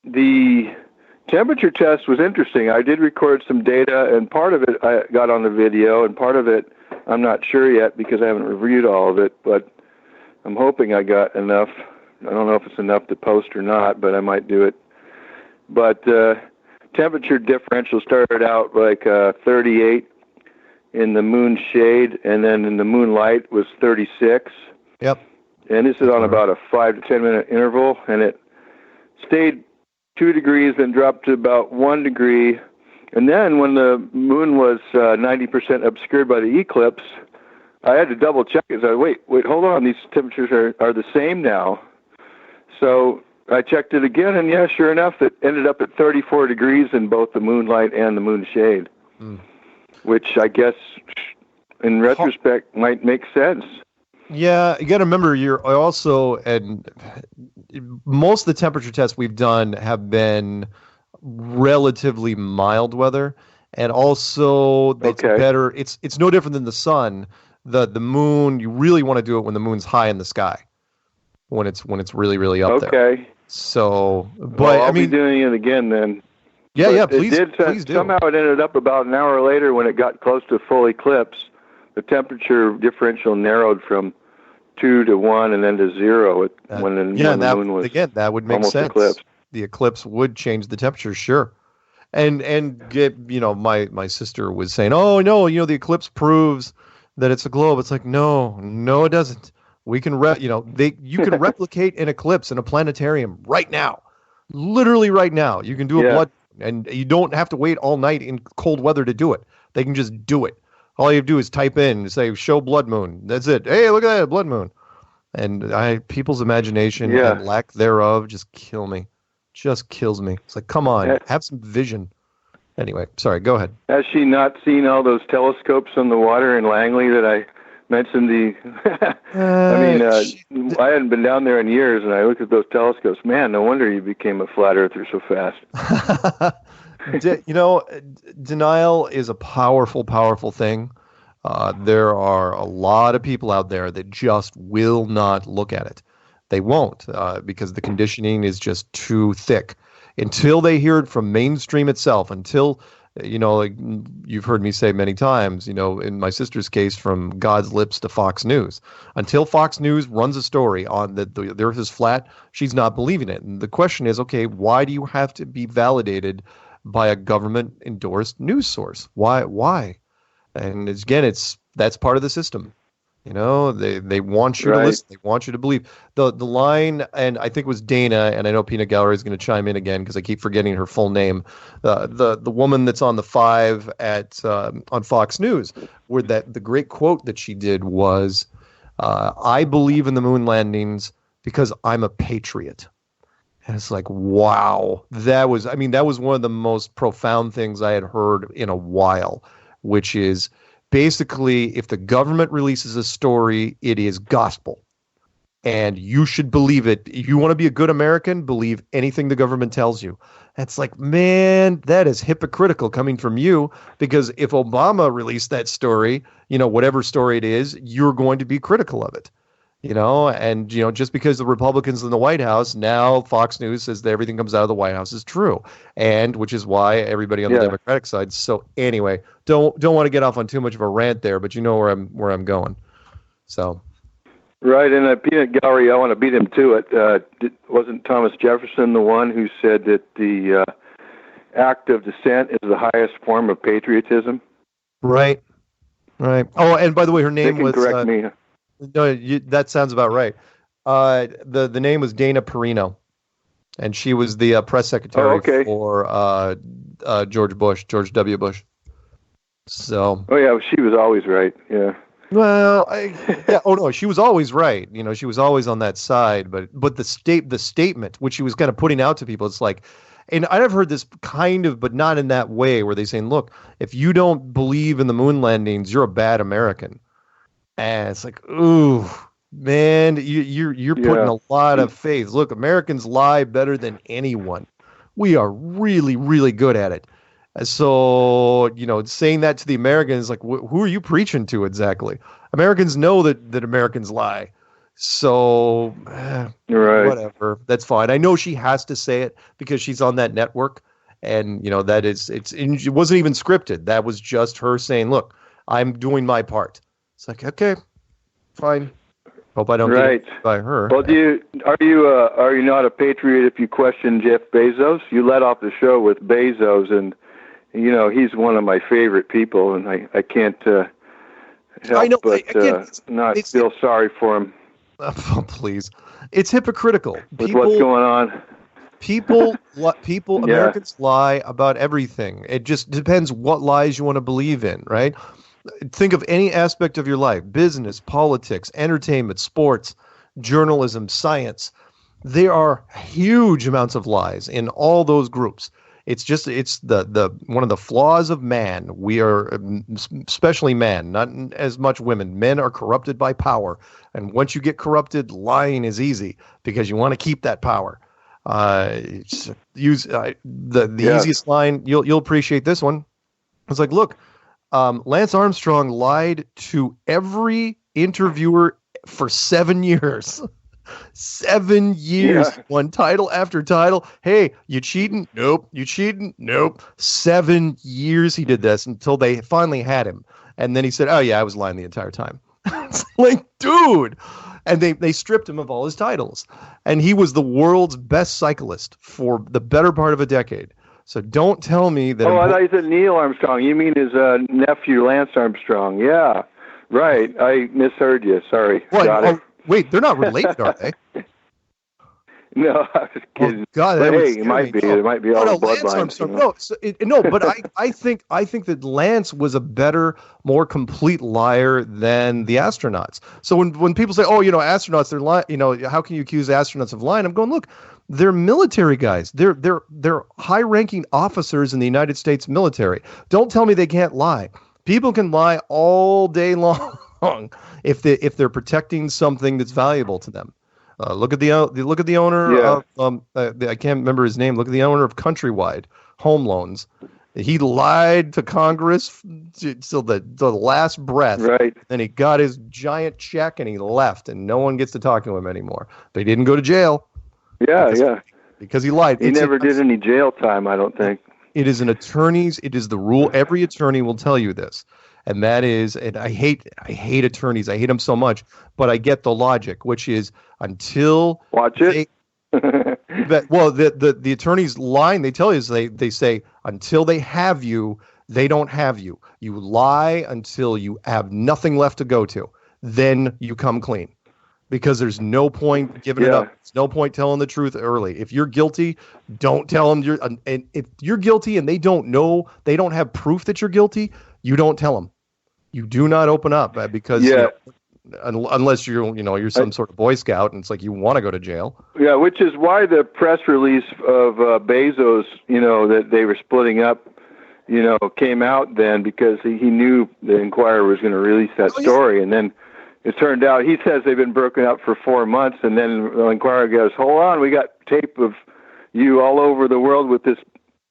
the temperature test was interesting. I did record some data, and part of it I got on the video, and part of it I'm not sure yet because I haven't reviewed all of it, but I'm hoping I got enough. I don't know if it's enough to post or not, but I might do it. But temperature differential started out like 38 in the moon shade, and then in the moonlight was 36. Yep. And this is on about a 5 to 10 minute interval, and it stayed 2 degrees, then dropped to about 1 degree. And then when the moon was 90% obscured by the eclipse, I had to double check it. So wait, hold on. These temperatures are the same now. So I checked it again, and yeah, sure enough, it ended up at 34 degrees in both the moonlight and the moon shade, which I guess in retrospect might make sense. Yeah, you got to remember, you're also, and most of the temperature tests we've done have been relatively mild weather, and also it's better. It's no different than the sun. The moon, you really want to do it when the moon's high in the sky, when it's really, really up there. Okay. So, but well, I'll I mean, be doing it again then. Yeah, but please do. Somehow it ended up about an hour later when it got close to full eclipse. The temperature differential narrowed from 2 to 1 and then to 0 when the moon was that would make sense. Eclipsed. The eclipse would change the temperature, sure. And my sister was saying, oh no, the eclipse proves that it's a globe. It's like, no, it doesn't. We can, you can replicate an eclipse in a planetarium right now. Literally right now. You can do a blood, and you don't have to wait all night in cold weather to do it. They can just do it. All you have to do is type in and say, show blood moon. That's it. Hey, look at that, blood moon. And people's imagination and lack thereof just kill me. Just kills me. It's like, come on, have some vision. Anyway, sorry, go ahead. Has she not seen all those telescopes on the water in Langley that I mentioned? I hadn't been down there in years, and I looked at those telescopes. Man, no wonder you became a flat earther so fast. Denial is a powerful, powerful thing. There are a lot of people out there that just will not look at it. They won't because the conditioning is just too thick. Until they hear it from mainstream itself, until, like you've heard me say many times, in my sister's case, from God's lips to Fox News. Until Fox News runs a story on that the earth is flat, she's not believing it. And the question is, okay, why do you have to be validated by a government-endorsed news source? Why? And again, that's part of the system. They want you to listen. They want you to believe. The line, and I think it was Dana, and I know Peanut Gallery is going to chime in again because I keep forgetting her full name. The woman that's on the 5 on Fox News, where the great quote that she did was, "I believe in the moon landings because I'm a patriot." And it's like, wow, that was one of the most profound things I had heard in a while, which is, basically, if the government releases a story, it is gospel. And you should believe it. If you want to be a good American, believe anything the government tells you. It's like, man, that is hypocritical coming from you, because if Obama released that story, whatever story it is, you're going to be critical of it. And just because the Republicans in the White House, now Fox News says that everything comes out of the White House is true, and which is why everybody on the Democratic side. So anyway, don't want to get off on too much of a rant there, but you know where I'm going. So right, and Peanut Gallery, I want to beat him to it. Wasn't Thomas Jefferson the one who said that the act of dissent is the highest form of patriotism? Right. Oh, and by the way, her name was. Correct me. No, that sounds about right. The name was Dana Perino, and she was the press secretary for George W. Bush. So. Oh yeah, she was always right. Yeah. Well, she was always right. She was always on that side. But the statement which she was kind of putting out to people, it's like, and I've heard this kind of, but not in that way, where they're saying, look, if you don't believe in the moon landings, you're a bad American. And it's like, ooh, man, you're putting a lot of faith. Look, Americans lie better than anyone. We are really, really good at it. So, saying that to the Americans, like, who are you preaching to exactly? Americans know that Americans lie. So, whatever. That's fine. I know she has to say it because she's on that network. And, it wasn't even scripted. That was just her saying, look, I'm doing my part. It's like, okay, fine. Hope I don't get it by her. Well, are you not a patriot if you question Jeff Bezos? You let off the show with Bezos, and he's one of my favorite people, and I can't help not feel sorry for him. Oh, please, it's hypocritical. With what's going on. Americans lie about everything. It just depends what lies you want to believe in, right? Think of any aspect of your life: business, politics, entertainment, sports, journalism, science. There are huge amounts of lies in all those groups. It's the one of the flaws of man. We are, especially men, not as much women. Men are corrupted by power, and once you get corrupted, lying is easy because you want to keep that power. Use the easiest line. You'll appreciate this one. It's like, look. Lance Armstrong lied to every interviewer for 7 years. 7 years. Yeah. Won title after title. Hey, you cheating? Nope. You cheating? Nope. 7 years he did this until they finally had him. And then he said, oh, yeah, I was lying the entire time. It's like, dude. And they stripped him of all his titles. And he was the world's best cyclist for the better part of a decade. So don't tell me that. Oh, I thought you said Neil Armstrong. You mean his nephew, Lance Armstrong? Yeah. Right. I misheard you. Sorry. What? Got it. Wait, they're not related, are they? No, I was kidding. Oh, God, but that would hey, scare it might me. be. No. There might be all No, the Lance bloodlines. Armstrong. No, but I think that Lance was a better, more complete liar than the astronauts. So when people say, oh, astronauts, they're lying. How can you accuse astronauts of lying? I'm going, look, they're military guys. They're high-ranking officers in the United States military. Don't tell me they can't lie. People can lie all day long if they're protecting something that's valuable to them. Look at the owner of I can't remember his name. Look at the owner of Countrywide Home Loans. He lied to Congress till the last breath. Right. Then he got his giant check and he left, and no one gets to talk to him anymore. But he didn't go to jail. Yeah, because he lied. He never did any jail time, I don't think. It is it is the rule. Every attorney will tell you this. And that is, and I hate attorneys. I hate them so much, but I get the logic, which is until the attorney's line, they tell you is they say until they have you, they don't have you. You lie until you have nothing left to go to. Then you come clean. Because there's no point giving it up. There's no point telling the truth early. If you're guilty, don't tell them and if you're guilty and they don't know, they don't have proof that you're guilty, you don't tell them. You do not open up because unless you're some sort of Boy Scout and it's like you want to go to jail. Yeah, which is why the press release of Bezos, that they were splitting up, came out then because he knew the Inquirer was going to release that story, and then it turned out he says they've been broken up for 4 months, and then the Inquirer goes, "Hold on, we got tape of you all over the world with this,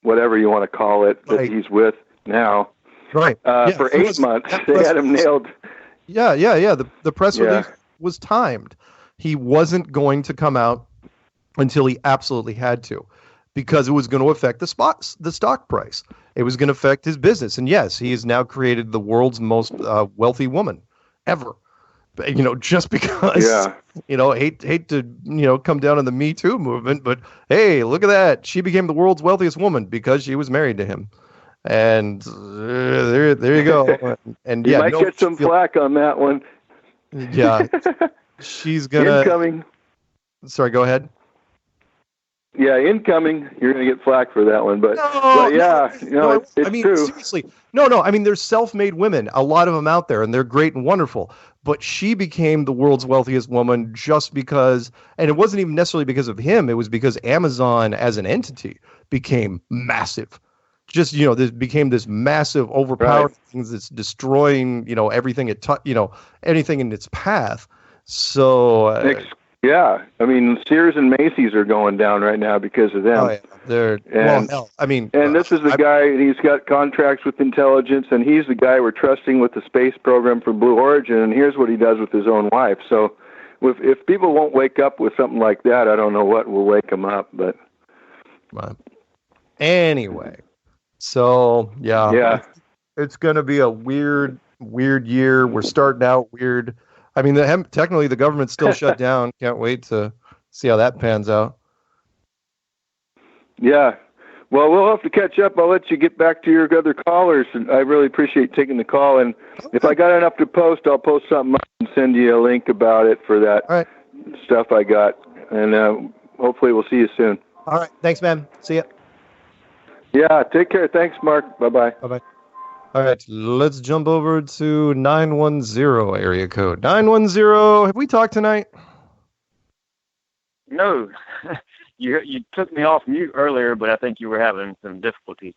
whatever you want to call it, that he's with now." Right. For 8 months, they had him nailed. Yeah. The press release was timed. He wasn't going to come out until he absolutely had to, because it was going to affect the stock price. It was going to affect his business. And yes, he has now created the world's most wealthy woman ever. Just because, hate to, come down on the Me Too movement, but hey, look at that. She became the world's wealthiest woman because she was married to him. And there you go. And you might get some flack on that one. Yeah, she's gonna incoming. Sorry, go ahead. Yeah, incoming. You're gonna get flack for that one, but it's true. Seriously, no. I mean, there's self-made women, a lot of them out there, and they're great and wonderful. But she became the world's wealthiest woman just because, and it wasn't even necessarily because of him. It was because Amazon as an entity became massive. Just, this became this massive, overpowering thing that's destroying, everything anything in its path. So, I mean, Sears and Macy's are going down right now because of them. Oh, yeah. And this is the guy, he's got contracts with intelligence, and he's the guy we're trusting with the space program for Blue Origin, and here's what he does with his own wife. So if people won't wake up with something like that, I don't know what will wake them up, but... Anyway... So, it's going to be a weird year. We're starting out weird. I mean, technically the government's still shut down. Can't wait to see how that pans out. Yeah. Well, we'll have to catch up. I'll let you get back to your other callers. And I really appreciate taking the call. And if I got enough to post, I'll post something up and send you a link about it for that stuff I got. And hopefully we'll see you soon. All right. Thanks, man. See ya. Yeah, take care. Thanks, Mark. Bye-bye. Bye-bye. All right, let's jump over to 910 area code. 910, have we talked tonight? No. You took me off mute earlier, but I think you were having some difficulty.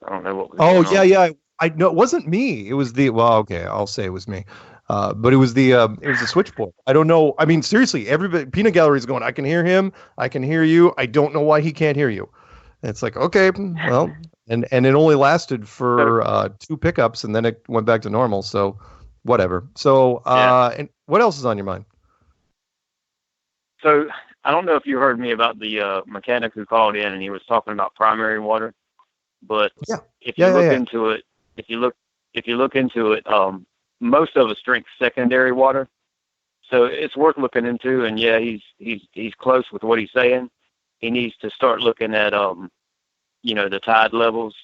I don't know what was going on. Yeah. I know it wasn't me. It was I'll say it was me. But it was the switchboard. I don't know. I mean, seriously, everybody, Peanut Gallery is going, I can hear him. I can hear you. I don't know why he can't hear you. It's like, okay, well, and it only lasted for 2 pickups, and then it went back to normal. So, whatever. So, and what else is on your mind? So, I don't know if you heard me about the mechanic who called in, and he was talking about primary water. But if you look into it, if you look into it, most of us drink secondary water. So it's worth looking into. And he's close with what he's saying. He needs to start looking at, the tide levels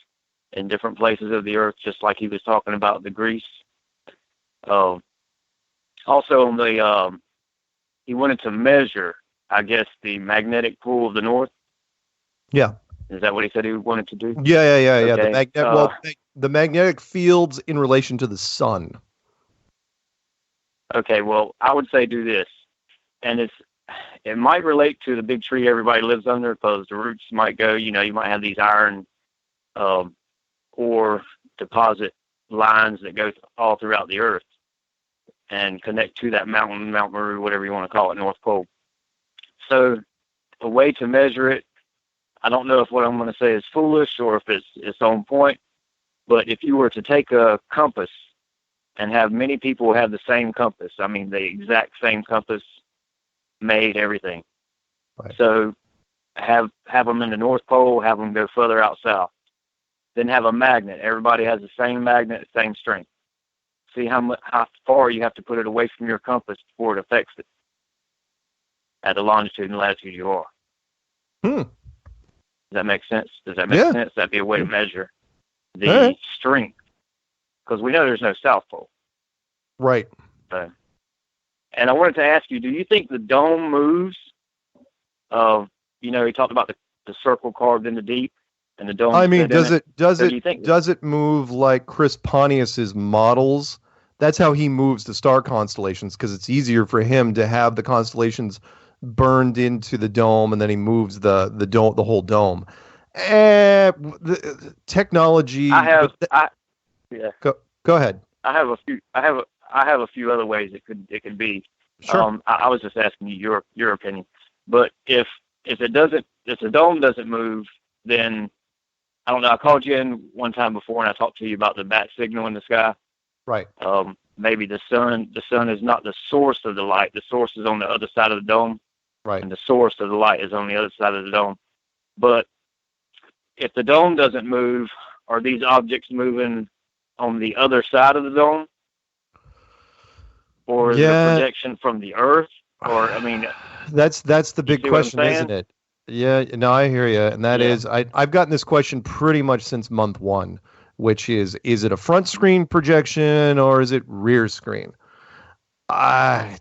in different places of the earth, just like he was talking about the Greece. Also, on the he wanted to measure, I guess, the magnetic pull of the north. Yeah. Is that what he said he wanted to do? Yeah. Okay. The magnetic fields in relation to the sun. Okay, well, I would say do this, and it might relate to the big tree everybody lives under, because the roots might go. You might have these iron ore deposit lines that go all throughout the earth and connect to that mountain, Mount Meru, whatever you want to call it, North Pole. So a way to measure it, I don't know if what I'm going to say is foolish or if it's on point, but if you were to take a compass and have many people have the same compass, I mean the exact same compass, made, everything. Right. So have them in the North Pole, have them go further out south. Then have a magnet. Everybody has the same magnet, same strength. See how far you have to put it away from your compass before it affects it at the longitude and latitude you are. Does that make sense? Does that make sense? That'd be a way to measure the strength, because we know there's no South Pole. Right. So, and I wanted to ask you, do you think the dome moves? He talked about the circle carved in the deep and the dome. I mean, does it move like Chris Pontius's models? That's how he moves the star constellations, because it's easier for him to have the constellations burned into the dome, and then he moves the whole dome. The technology. Go ahead. I have a few other ways it could be. Sure. I was just asking you your opinion. But if the dome doesn't move, then I don't know. I called you in one time before and I talked to you about the bat signal in the sky. Right. Maybe the sun is not the source of the light. The source is on the other side of the dome. Right. And the source of the light is on the other side of the dome. But if the dome doesn't move, are these objects moving on the other side of the dome? Or is it a projection from the Earth? Or, I mean... That's the big question, isn't it? Yeah, no, I hear you. And that is, I've gotten this question pretty much since month one, which is it a front screen projection or is it rear screen? I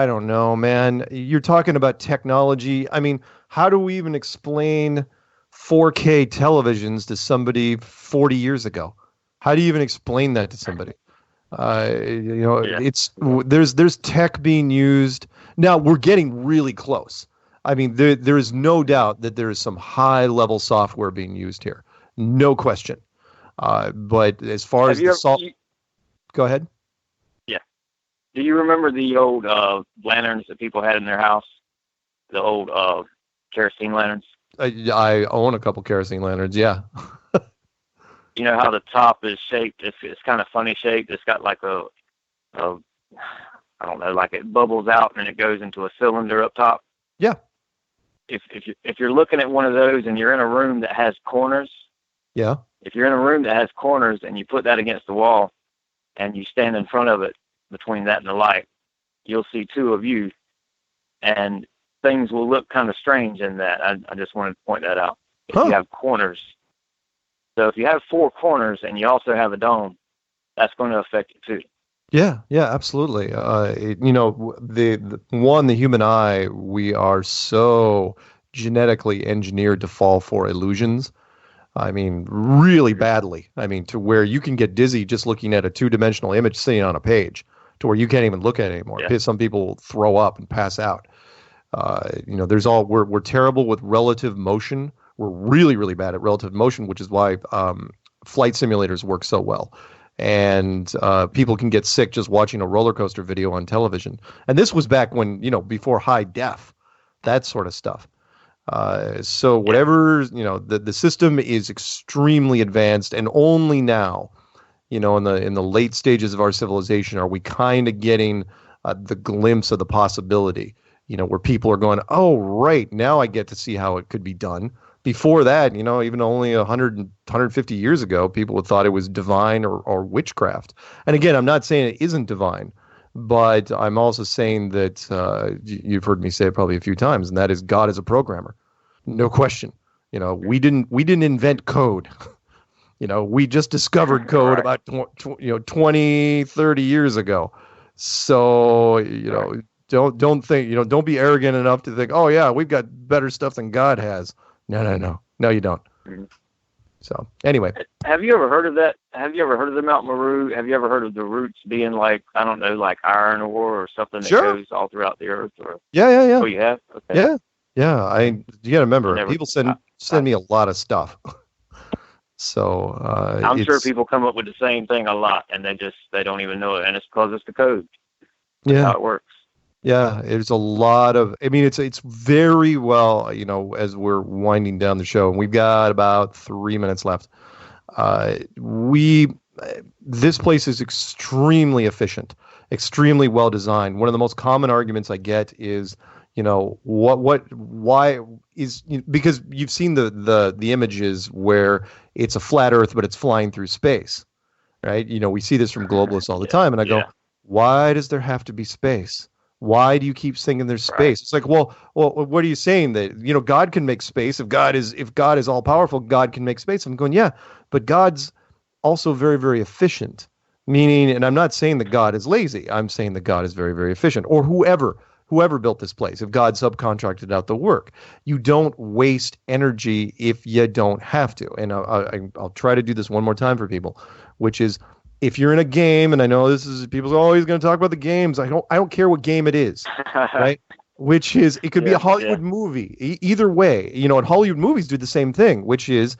don't know, man. You're talking about technology. I mean, how do we even explain 4K televisions to somebody 40 years ago? How do you even explain that to somebody? It's there's tech being used. Now we're getting really close. I mean, there is no doubt that there is some high-level software being used here. No question. But as far as go ahead. Yeah. Do you remember the old lanterns that people had in their house? The old kerosene lanterns? I own a couple kerosene lanterns, yeah. You know how the top is shaped? It's kind of funny shaped. It's got like a I don't know, like it bubbles out and it goes into a cylinder up top. Yeah. If you're looking at one of those and you're in a room that has corners. Yeah. If you're in a room that has corners and you put that against the wall and you stand in front of it between that and the light, you'll see two of you, and things will look kind of strange in that. I just wanted to point that out. If you have corners. So if you have four corners and you also have a dome, that's going to affect it too. Yeah, absolutely. The human eye, we are so genetically engineered to fall for illusions. I mean, really badly. I mean, to where you can get dizzy just looking at a two-dimensional image sitting on a page, to where you can't even look at it anymore. Yeah. Some people throw up and pass out. We're terrible with relative motion. We're really, really bad at relative motion, which is why flight simulators work so well. And people can get sick just watching a roller coaster video on television. And this was back when, before high def, that sort of stuff. So whatever, the system is extremely advanced, and only now, in the late stages of our civilization are we kind of getting the glimpse of the possibility, where people are going, oh, right, now I get to see how it could be done. Before that, even only 150 years ago, people had thought it was divine or witchcraft. And again, I'm not saying it isn't divine, but I'm also saying that you've heard me say it probably a few times, and that is God is a programmer. No question. We didn't invent code. We just discovered code about 20, 30 years ago. So, don't think, don't be arrogant enough to think, oh yeah, we've got better stuff than God has. No, you don't. Mm-hmm. So anyway, have you ever heard of that? Have you ever heard of the Mount Meru? Have you ever heard of the roots being like, I don't know, like iron ore or something that goes all throughout the earth? Or Yeah. Oh, you have? Okay. Yeah. You got to remember, people send me a lot of stuff. So I'm sure people come up with the same thing a lot, and they don't even know it, and it's because it's the code. That's how it works. Yeah, there's a lot of. I mean, it's very well, as we're winding down the show, and we've got about 3 minutes left. This place is extremely efficient, extremely well designed. One of the most common arguments I get is, why is, because you've seen the images where it's a flat Earth, but it's flying through space, right? We see this from globalists all the time, and I go, why does there have to be space? Why do you keep thinking there's space? It's like, well, what are you saying, that God can make space? If God is all powerful, God can make space. I'm going, yeah, but God's also very, very efficient. Meaning, and I'm not saying that God is lazy. I'm saying that God is very, very efficient. Or whoever built this place, if God subcontracted out the work, you don't waste energy if you don't have to. And I'll try to do this one more time for people, which is, if you're in a game, and I know this is, people's always going to talk about the games. I don't care what game it is, right? Which is, it could be a Hollywood movie. Either way, and Hollywood movies do the same thing, which is,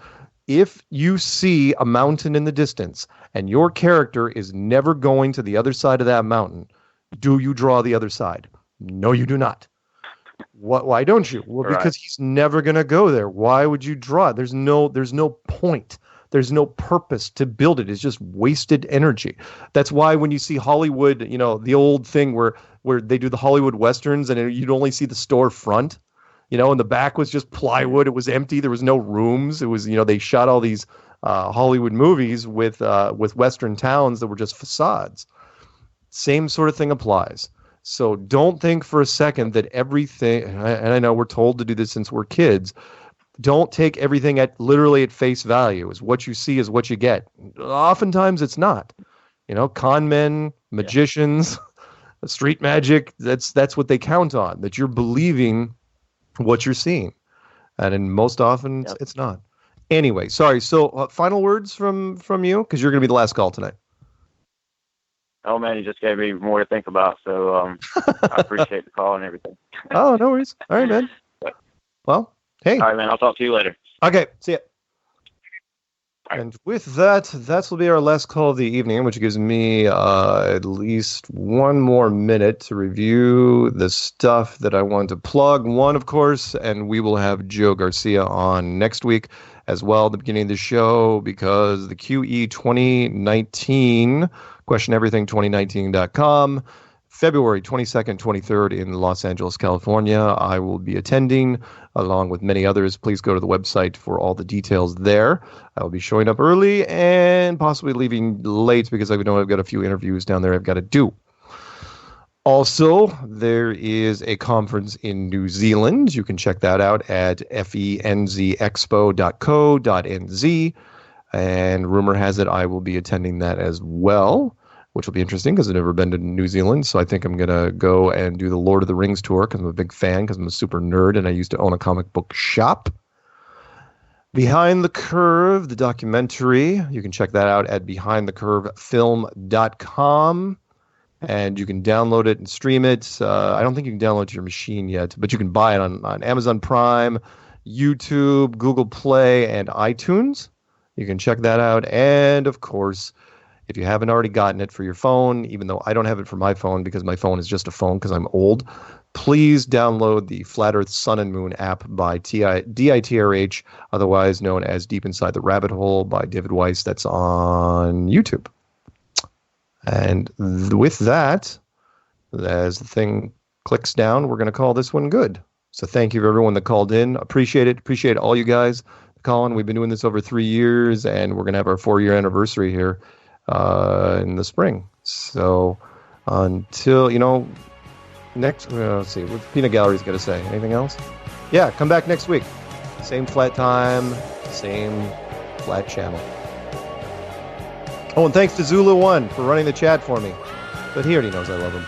if you see a mountain in the distance and your character is never going to the other side of that mountain, do you draw the other side? No, you do not. Why don't you? Well, because he's never going to go there. Why would you draw it? There's no point. There's no purpose to build it. It's just wasted energy. That's why when you see Hollywood, the old thing where they do the Hollywood Westerns and you'd only see the store front, and the back was just plywood. It was empty. There was no rooms. It was, they shot all these Hollywood movies with Western towns that were just facades. Same sort of thing applies. So don't think for a second that everything, and I know we're told to do this since we're kids, don't take everything literally at face value. Is what you see is what you get. Oftentimes it's not. Con men, magicians, street magic, that's what they count on, that you're believing what you're seeing. And in most often it's not. Anyway, sorry. So final words from you, because you're going to be the last call tonight. Oh man, you just gave me more to think about. So I appreciate the call and everything. Oh, no worries. All right, man. Well, hey. All right, man. I'll talk to you later. Okay. See ya. And with that will be our last call of the evening, which gives me at least one more minute to review the stuff that I want to plug. One, of course, and we will have Joe Garcia on next week as well at the beginning of the show, because the QE 2019, questioneverything2019.com, February 22nd, 23rd in Los Angeles, California. I will be attending along with many others. Please go to the website for all the details there. I will be showing up early and possibly leaving late because I know I've got a few interviews down there I've got to do. Also, there is a conference in New Zealand. You can check that out at fenzexpo.co.nz. And rumor has it I will be attending that as well, which will be interesting because I've never been to New Zealand. So I think I'm going to go and do the Lord of the Rings tour because I'm a big fan, because I'm a super nerd and I used to own a comic book shop. Behind the Curve, the documentary, you can check that out at behindthecurvefilm.com. And you can download it and stream it. I don't think you can download it to your machine yet, but you can buy it on Amazon Prime, YouTube, Google Play, and iTunes. You can check that out. And, of course, if you haven't already gotten it for your phone, even though I don't have it for my phone because my phone is just a phone because I'm old, please download the Flat Earth Sun and Moon app by DITRH, otherwise known as Deep Inside the Rabbit Hole by David Weiss. That's on YouTube. And with that, as the thing clicks down, we're going to call this one good. So thank you to everyone that called in. Appreciate it. Appreciate all you guys calling. We've been doing this over 3 years, and we're going to have our 4-year anniversary here in the spring. So until, next, let's see, what Peanut Gallery's got to say. Anything else? Yeah, come back next week. Same flat time, same flat channel. Oh, and thanks to Zulu1 for running the chat for me. But he already knows I love him.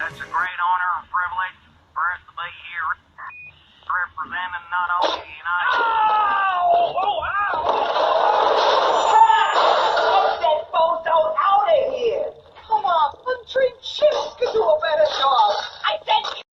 That's a great honor and privilege for us to be here representing not only